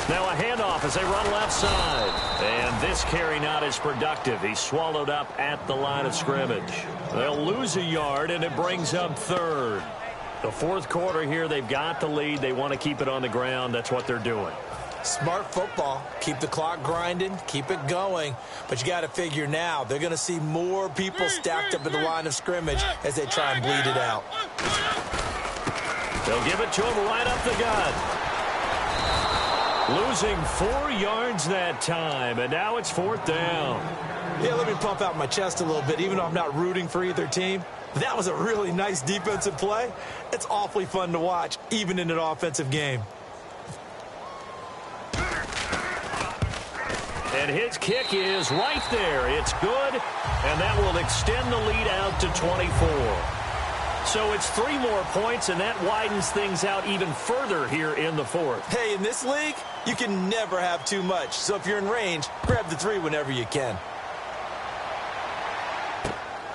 Now a handoff as they run left side. And this carry not as productive. He's swallowed up at the line of scrimmage. They'll lose a yard, and it brings up third. The fourth quarter here, they've got the lead. They want to keep it on the ground. That's what they're doing. Smart football. Keep the clock grinding. Keep it going. But you got to figure now they're going to see more people stacked up at the line of scrimmage as they try and bleed it out. They'll give it to him right up the gut. Losing 4 yards that time, and now it's fourth down. Yeah, let me pump out my chest a little bit, even though I'm not rooting for either team. That was a really nice defensive play. It's awfully fun to watch, even in an offensive game. And his kick is right there. It's good, and that will extend the lead out to 24. So it's 3 more points, and that widens things out even further here in the fourth. Hey, in this league, you can never have too much. So if you're in range, grab the 3 whenever you can.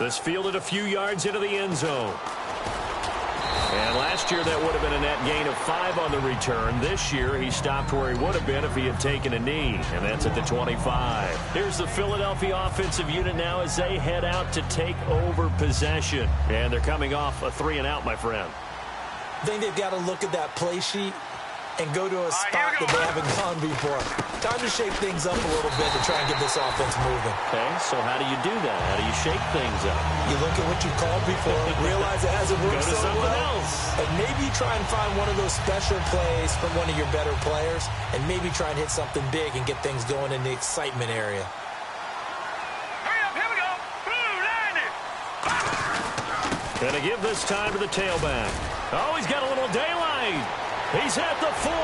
This fielded a few yards into the end zone. And last year that would have been a net gain of 5 on the return. This year he stopped where he would have been if he had taken a knee, and that's at the 25. Here's the Philadelphia offensive unit now as they head out to take over possession. And they're coming off a 3-and-out, my friend. I think they've got to look at that play sheet and go to a spot that they haven't gone before. Time to shake things up a little bit to try and get this offense moving. Okay, so how do you do that? How do you shake things up? You look at what you called before, realize it hasn't worked Go to so something well, else. and maybe try and find one of those special plays from one of your better players, and maybe try and hit something big and get things going in the excitement area. Hurry up, here we go. Blue, line it. Gonna give this time to the tailback. Oh, he's got a little daylight. He's at the 40,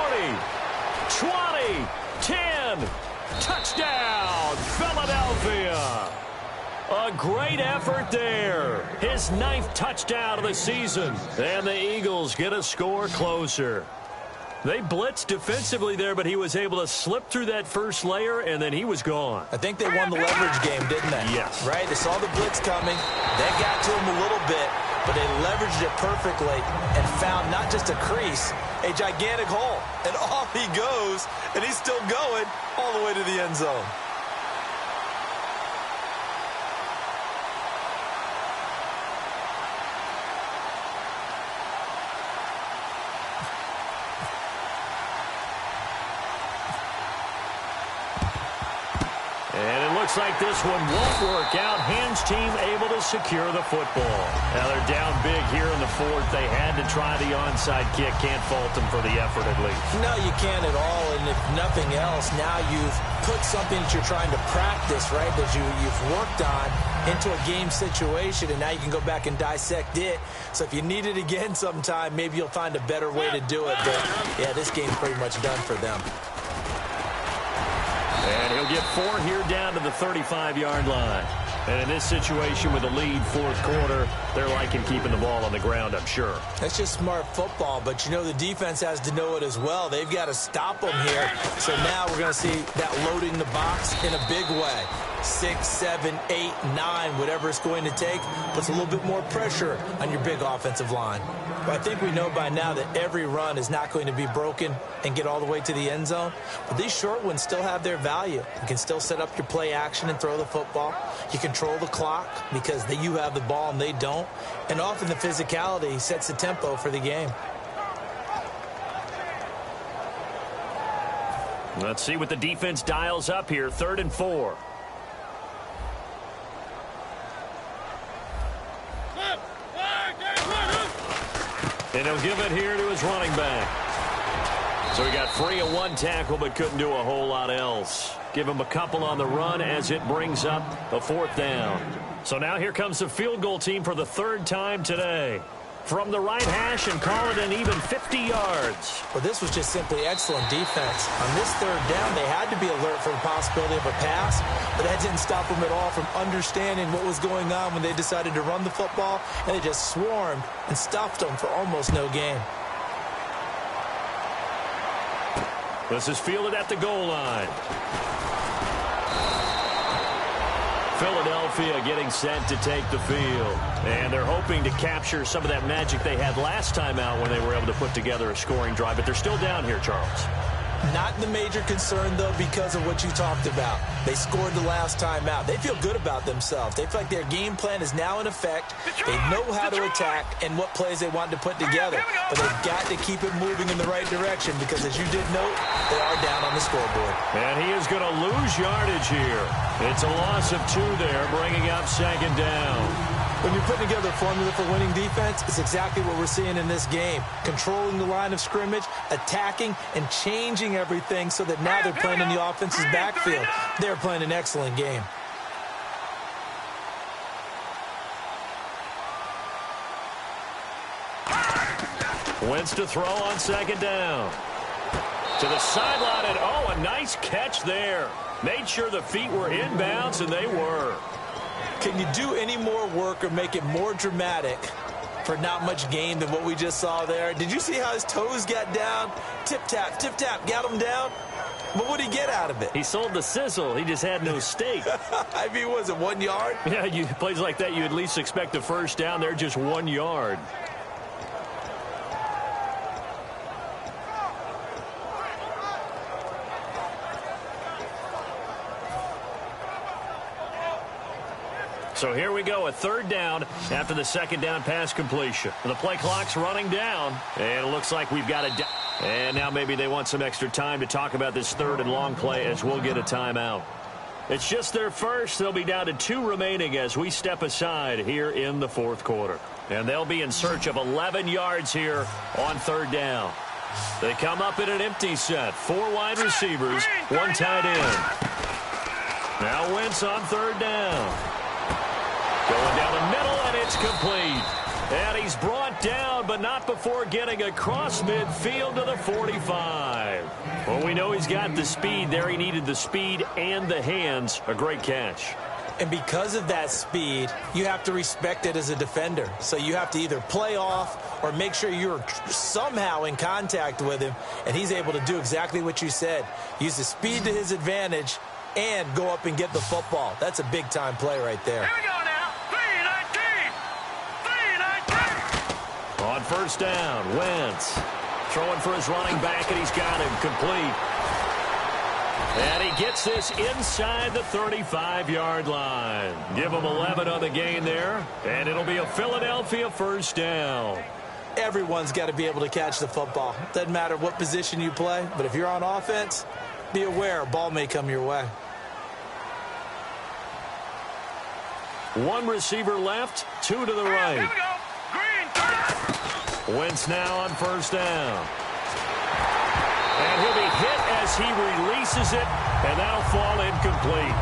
20, 10. Touchdown, Philadelphia. A great effort there. His 9th touchdown of the season. And the Eagles get a score closer. They blitzed defensively there, but he was able to slip through that first layer, and then he was gone. I think they won the leverage game, didn't they? Yes. Right? They saw the blitz coming. They got to him a little bit, but they leveraged it perfectly and found not just a crease, a gigantic hole. And off he goes, and he's still going all the way to the end zone. And it looks like this one won't work out. Hams team able to secure the football. Now they're down big here in the fourth. They had to try the onside kick. Can't fault them for the effort at least. No, you can't at all. And if nothing else, now you've put something that you're trying to practice, right, that you've worked on into a game situation, and now you can go back and dissect it. So if you need it again sometime, maybe you'll find a better way to do it. But, yeah, this game's pretty much done for them. And he'll get 4 here down to the 35-yard line. And in this situation with a lead fourth quarter, they're liking keeping the ball on the ground, I'm sure. That's just smart football, but you know the defense has to know it as well. They've got to stop them here. So now we're going to see that loading the box in a big way. 6, 7, 8, 9, whatever it's going to take, puts a little bit more pressure on your big offensive line. But I think we know by now that every run is not going to be broken and get all the way to the end zone. But these short ones still have their value. You can still set up your play action and throw the football. You control the clock because you have the ball and they don't. And often the physicality sets the tempo for the game. Let's see what the defense dials up here. 3rd and 4. And he'll give it here to his running back. So he got free of one tackle but couldn't do a whole lot else. Give him a couple on the run as it brings up a 4th down. So now here comes the field goal team for the 3rd time today. From the right hash and call it an even 50 yards. Well, this was just simply excellent defense. On this 3rd down, they had to be alert for the possibility of a pass, but that didn't stop them at all from understanding what was going on when they decided to run the football, and they just swarmed and stuffed them for almost no gain. This is fielded at the goal line. Philadelphia getting set to take the field. And they're hoping to capture some of that magic they had last time out when they were able to put together a scoring drive. But they're still down here, Charles. Not the major concern, though, because of what you talked about. They scored the last time out. They feel good about themselves. They feel like their game plan is now in effect. They know how to attack and what plays they want to put together. But they've got to keep it moving in the right direction because, as you did note, they are down on the scoreboard. And he is going to lose yardage here. It's a loss of 2 there, bringing up 2nd down. When you're putting together a formula for winning defense, it's exactly what we're seeing in this game. Controlling the line of scrimmage, attacking, and changing everything so that now they're playing in the offense's backfield. They're playing an excellent game. Wentz to throw on 2nd down. To the sideline, and a nice catch there. Made sure the feet were inbounds, and they were. Can you do any more work or make it more dramatic for not much gain than what we just saw there? Did you see how his toes got down? Tip-tap, got him down. But what did he get out of it? He sold the sizzle. He just had no steak. I mean, was it 1 yard? Yeah, plays like that, you at least expect a 1st down. They're just 1 yard. So here we go, a 3rd down after the 2nd down pass completion. The play clock's running down, and it looks like we've got a... And now maybe they want some extra time to talk about this 3rd and long play as we'll get a timeout. It's just their first. They'll be down to 2 remaining as we step aside here in the 4th quarter. And they'll be in search of 11 yards here on 3rd down. They come up in an empty set. 4 wide receivers, 1 tight end. Now Wentz on 3rd down. Going down the middle, and it's complete. And he's brought down, but not before getting across midfield to the 45. Well, we know he's got the speed there. He needed the speed and the hands. A great catch. And because of that speed, you have to respect it as a defender. So you have to either play off or make sure you're somehow in contact with him. And he's able to do exactly what you said. Use the speed to his advantage and go up and get the football. That's a big-time play right there. Here we go now. 3-19. On 1st down, Wentz throwing for his running back, and he's got him complete. And he gets this inside the 35-yard line. Give him 11 on the gain there, and it'll be a Philadelphia 1st down. Everyone's got to be able to catch the football. Doesn't matter what position you play, but if you're on offense, be aware a ball may come your way. 1 receiver left, 2 to the right. Here we go. Green. Wentz now on 1st down. And he'll be hit as he releases it, and that'll fall incomplete.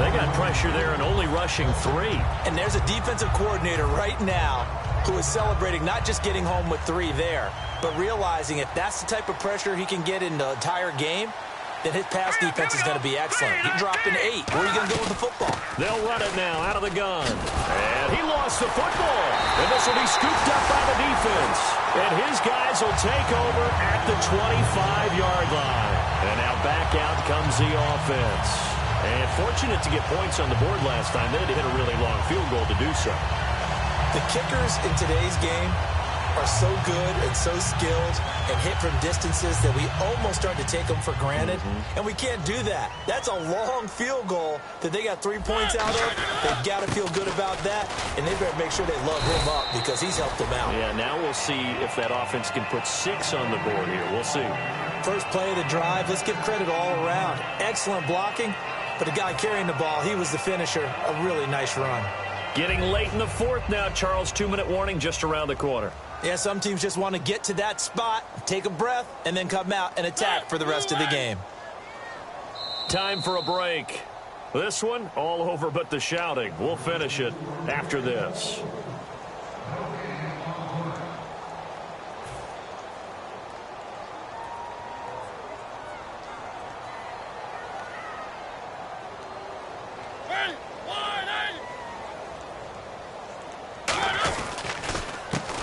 They got pressure there and only rushing 3. And there's a defensive coordinator right now who is celebrating not just getting home with 3 there, but realizing if that's the type of pressure he can get in the entire game, then his pass defense is going to be excellent. He dropped an 8. Where are you going to go with the football? They'll run it now out of the gun. And he lost the football. And this will be scooped up by the defense. And his guys will take over at the 25-yard line. And now back out comes the offense. And fortunate to get points on the board last time. They had to hit a really long field goal to do so. The kickers in today's game are so good and so skilled and hit from distances that we almost start to take them for granted. And we can't do that. That's a long field goal that they got 3 points out of. They've got to feel good about that, and they better make sure they love him up because he's helped them out. Yeah, now we'll see if that offense can put 6 on the board here. We'll see. First play of the drive, let's give credit all around. Excellent blocking, but the guy carrying the ball, he was the finisher. A really nice run. Getting late in the 4th now, Charles. 2-minute warning just around the corner. Yeah, some teams just want to get to that spot, take a breath, and then come out and attack for the rest of the game. Time for a break. This one, all over but the shouting. We'll finish it after this.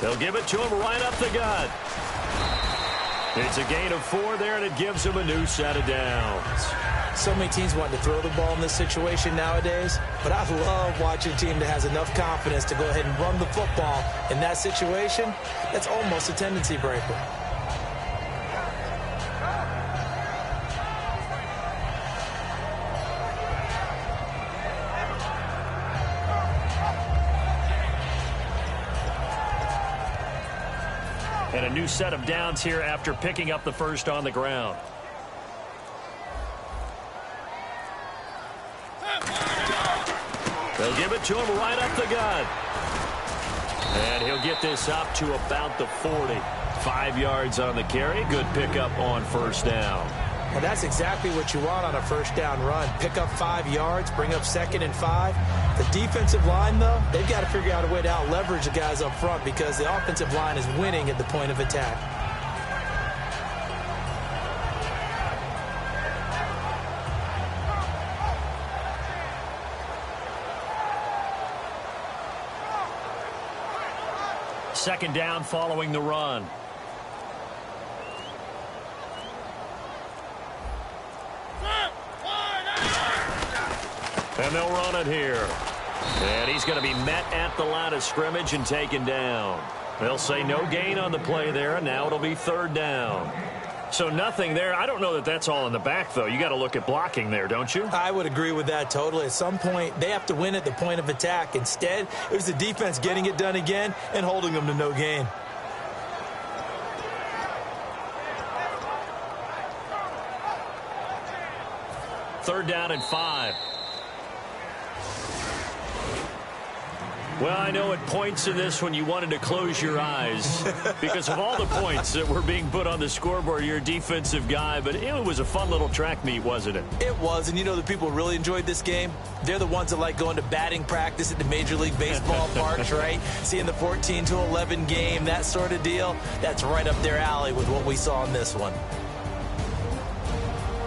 They'll give it to him right up the gut. It's a gain of 4 there, and it gives him a new set of downs. So many teams want to throw the ball in this situation nowadays, but I love watching a team that has enough confidence to go ahead and run the football in that situation. That's almost a tendency breaker. And a new set of downs here after picking up the first on the ground. They'll give it to him right up the gut. And he'll get this up to about the 40. 5 yards on the carry. Good pickup on first down. And that's exactly what you want on a first down run. Pick up 5 yards, bring up 2nd and 5. The defensive line, though, they've got to figure out a way to out-leverage the guys up front because the offensive line is winning at the point of attack. Second down following the run. And they'll run it here. And he's going to be met at the line of scrimmage and taken down. They'll say no gain on the play there, and now it'll be 3rd down. So nothing there. I don't know that that's all in the back, though. You got to look at blocking there, don't you? I would agree with that totally. At some point, they have to win at the point of attack. Instead, it was the defense getting it done again and holding them to no gain. Third down and 5. Well, I know at points in this when you wanted to close your eyes because of all the points that were being put on the scoreboard. You're a defensive guy, but it was a fun little track meet, wasn't it? It was, and you know the people who really enjoyed this game? They're the ones that like going to batting practice at the Major League Baseball parks, right? Seeing the 14-11 game, that sort of deal. That's right up their alley with what we saw in this one.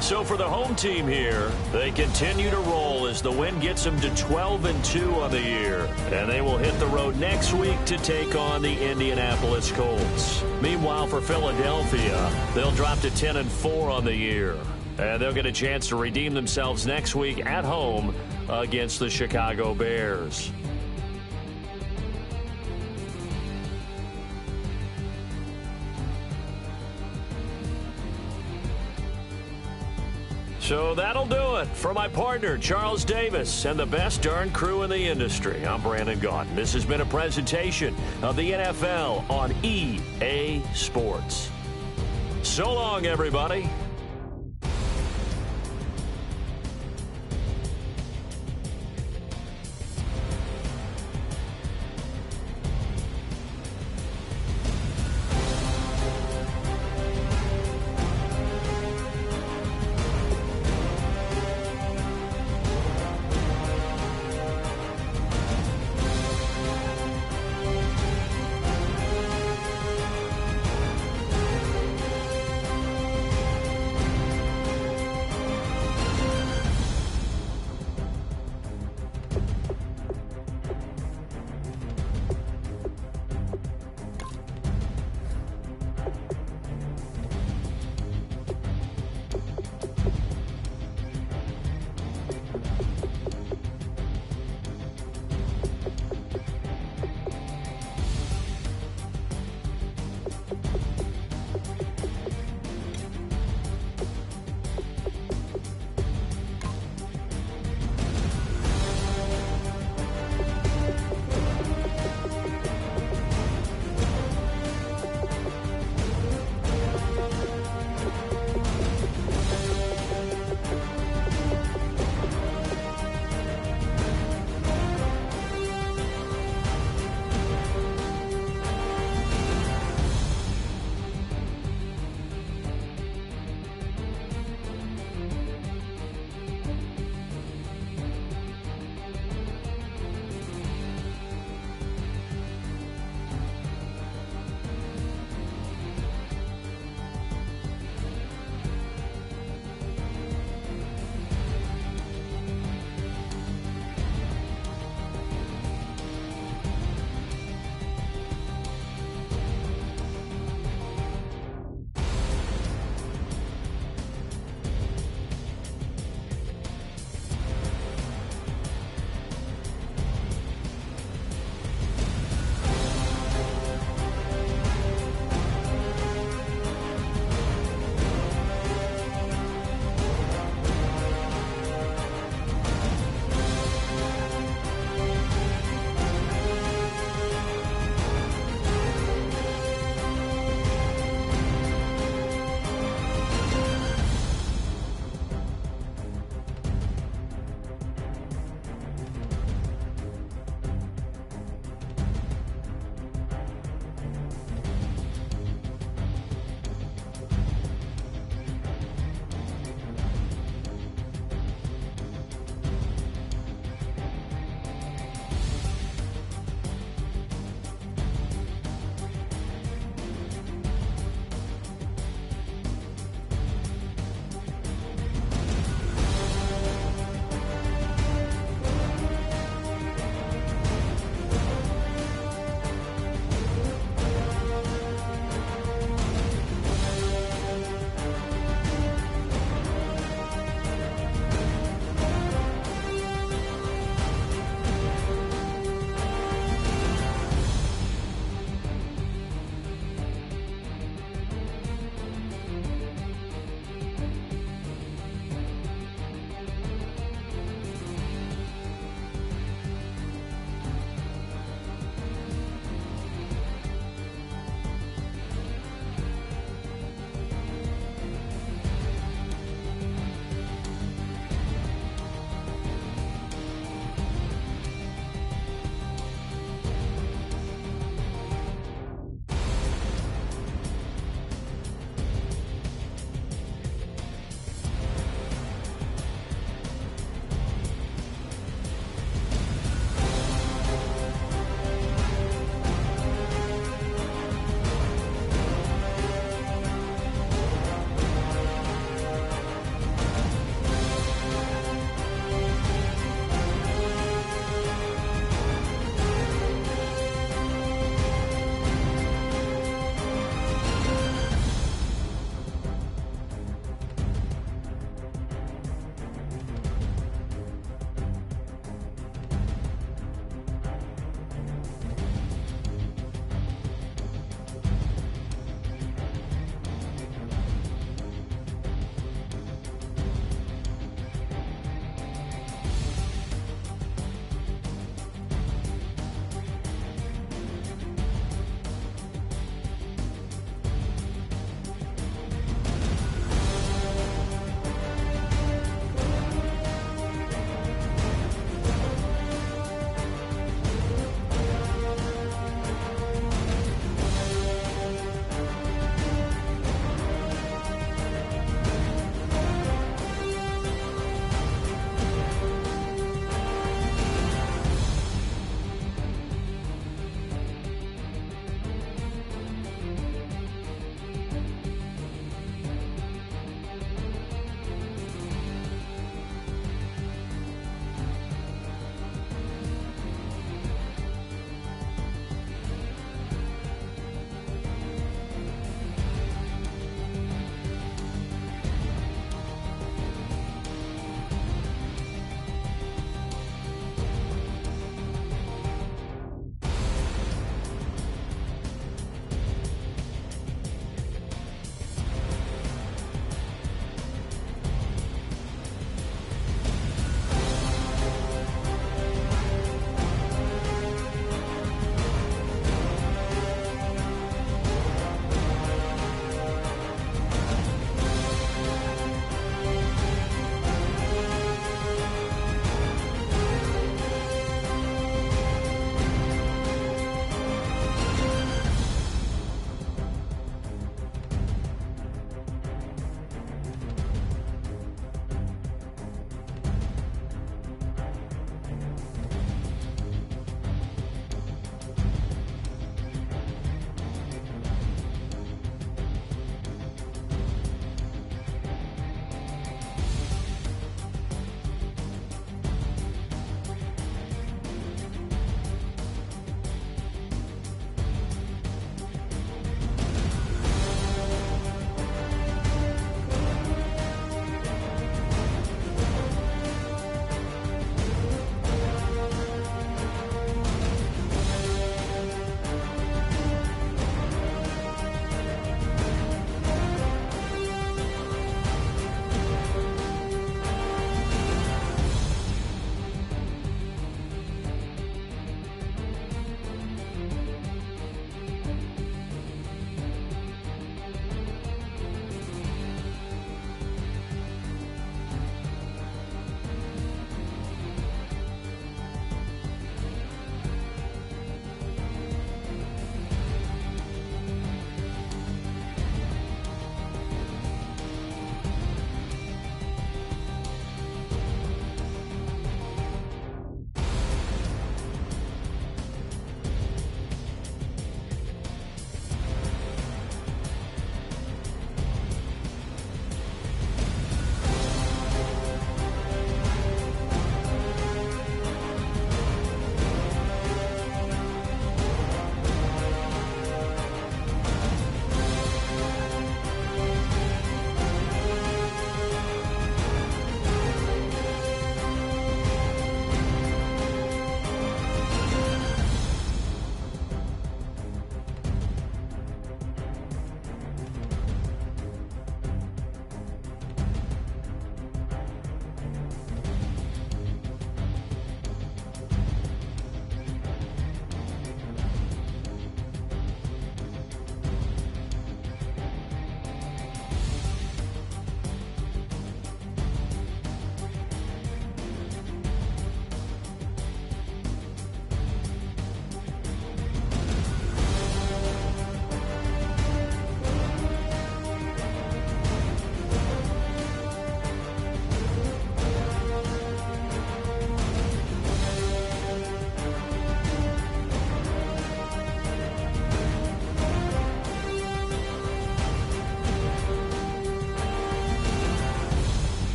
So for the home team here, they continue to roll as the win gets them to 12-2 on the year. And they will hit the road next week to take on the Indianapolis Colts. Meanwhile, for Philadelphia, they'll drop to 10-4 on the year. And they'll get a chance to redeem themselves next week at home against the Chicago Bears. So that'll do it for my partner, Charles Davis, and the best darn crew in the industry. I'm Brandon Gaudin. This has been a presentation of the NFL on EA Sports. So long, everybody.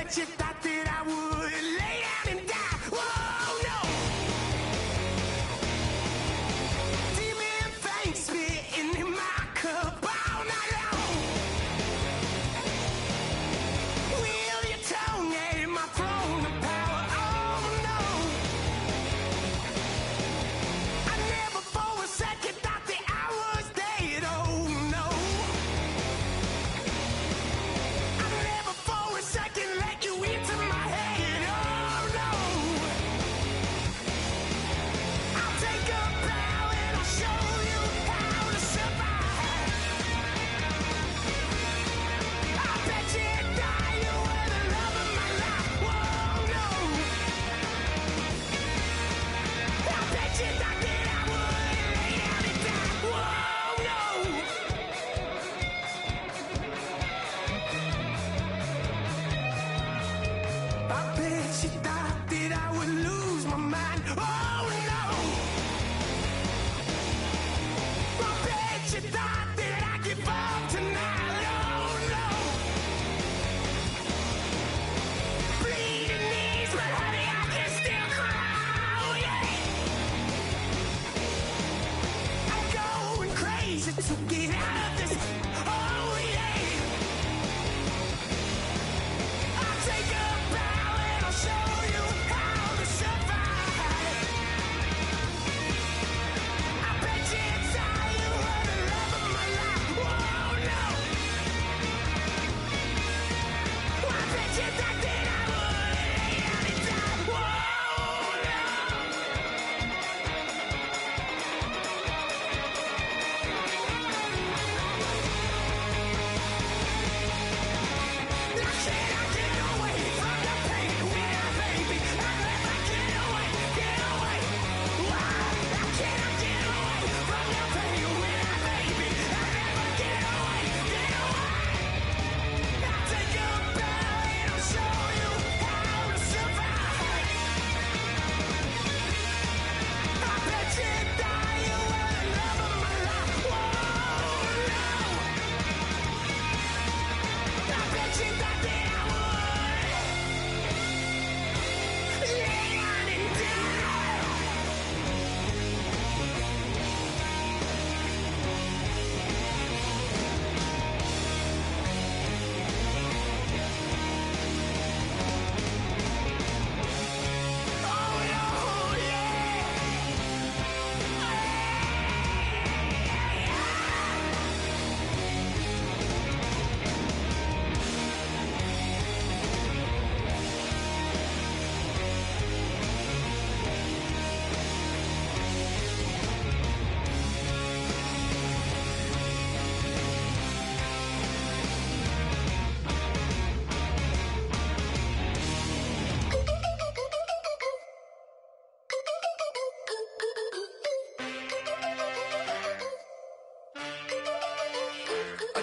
bet you thought that I would lay down and die. Whoa, no. Demon thanks spitting in my cup all night long. Wheel your tongue at my throne of power. Oh, no. I never for a second thought that I was dead. Oh, no. I never for a second let you into my head. Oh, no. I'll take a bow and I'll show you how to survive. I bet you die, you were the love of my life. Whoa, no. I bet you thought that I would lay down and die. Whoa, no. I bet you thought that I would lose my mind. Oh, no. I bet you thought that I'd give up tonight. Oh, no. Bleeding knees, but honey, I can still cry. Oh, yeah. I'm going crazy to get out of this. Oh, yeah. I'll take a bow and I'll show you how to survive. I bet you die, you were the love of my life. Whoa, no. I bet you thought that I would lay down and die. Whoa, no. Now can I get away from the pain when I, baby? I'll never get away, get away. Why? Now can I get away from the pain when I, baby? I'll never get away, get away. I'll take a bow and I'll show you how to survive. I bet you die, you were the love of my life. Whoa, no. I bet you thought that I would lay down and die. Oh, no, yeah.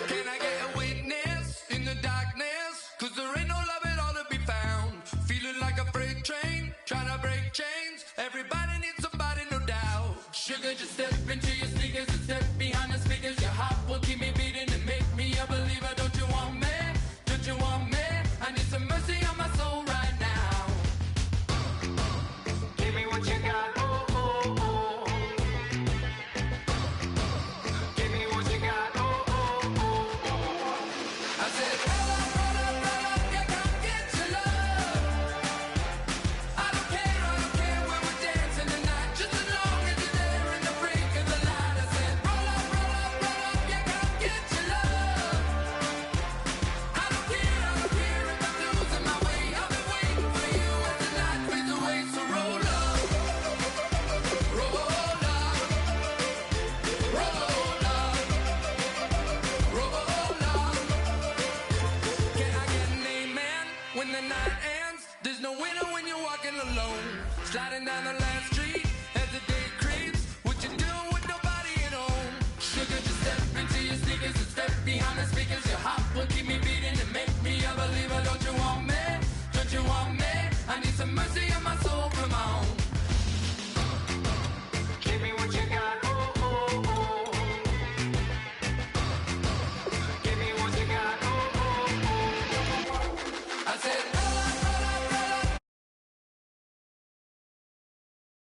Can I get a witness in the darkness? 'Cause there ain't no love at all to be found. Feeling like a freight train, trying to break chains. Everybody needs somebody, no doubt. Sugar, just step into your sneakers and step behind the speakers. Your heart will keep me beating and make me a believer. Don't you want me? Don't you want me? I need some mercy on my soul right now. Give me what you got, oh, oh, oh. Give me what you got, oh, oh, oh, oh. I said, roll up, yeah, come get your love. I don't care when we're dancing tonight. Just as long as you're there in the break of the light. I said, roll up, yeah, come get your love. I don't care if I'm losing my way. I've been waiting for you as the night fades away. So roll up, roll up, roll up, roll up. Can I get an amen when the night ends? There's no winner when you're walking alone. Sliding down the last street as the day creeps. What you doing with nobody at home? Sugar, just step into your sneakers and step behind the speakers. Your heart will keep me beating.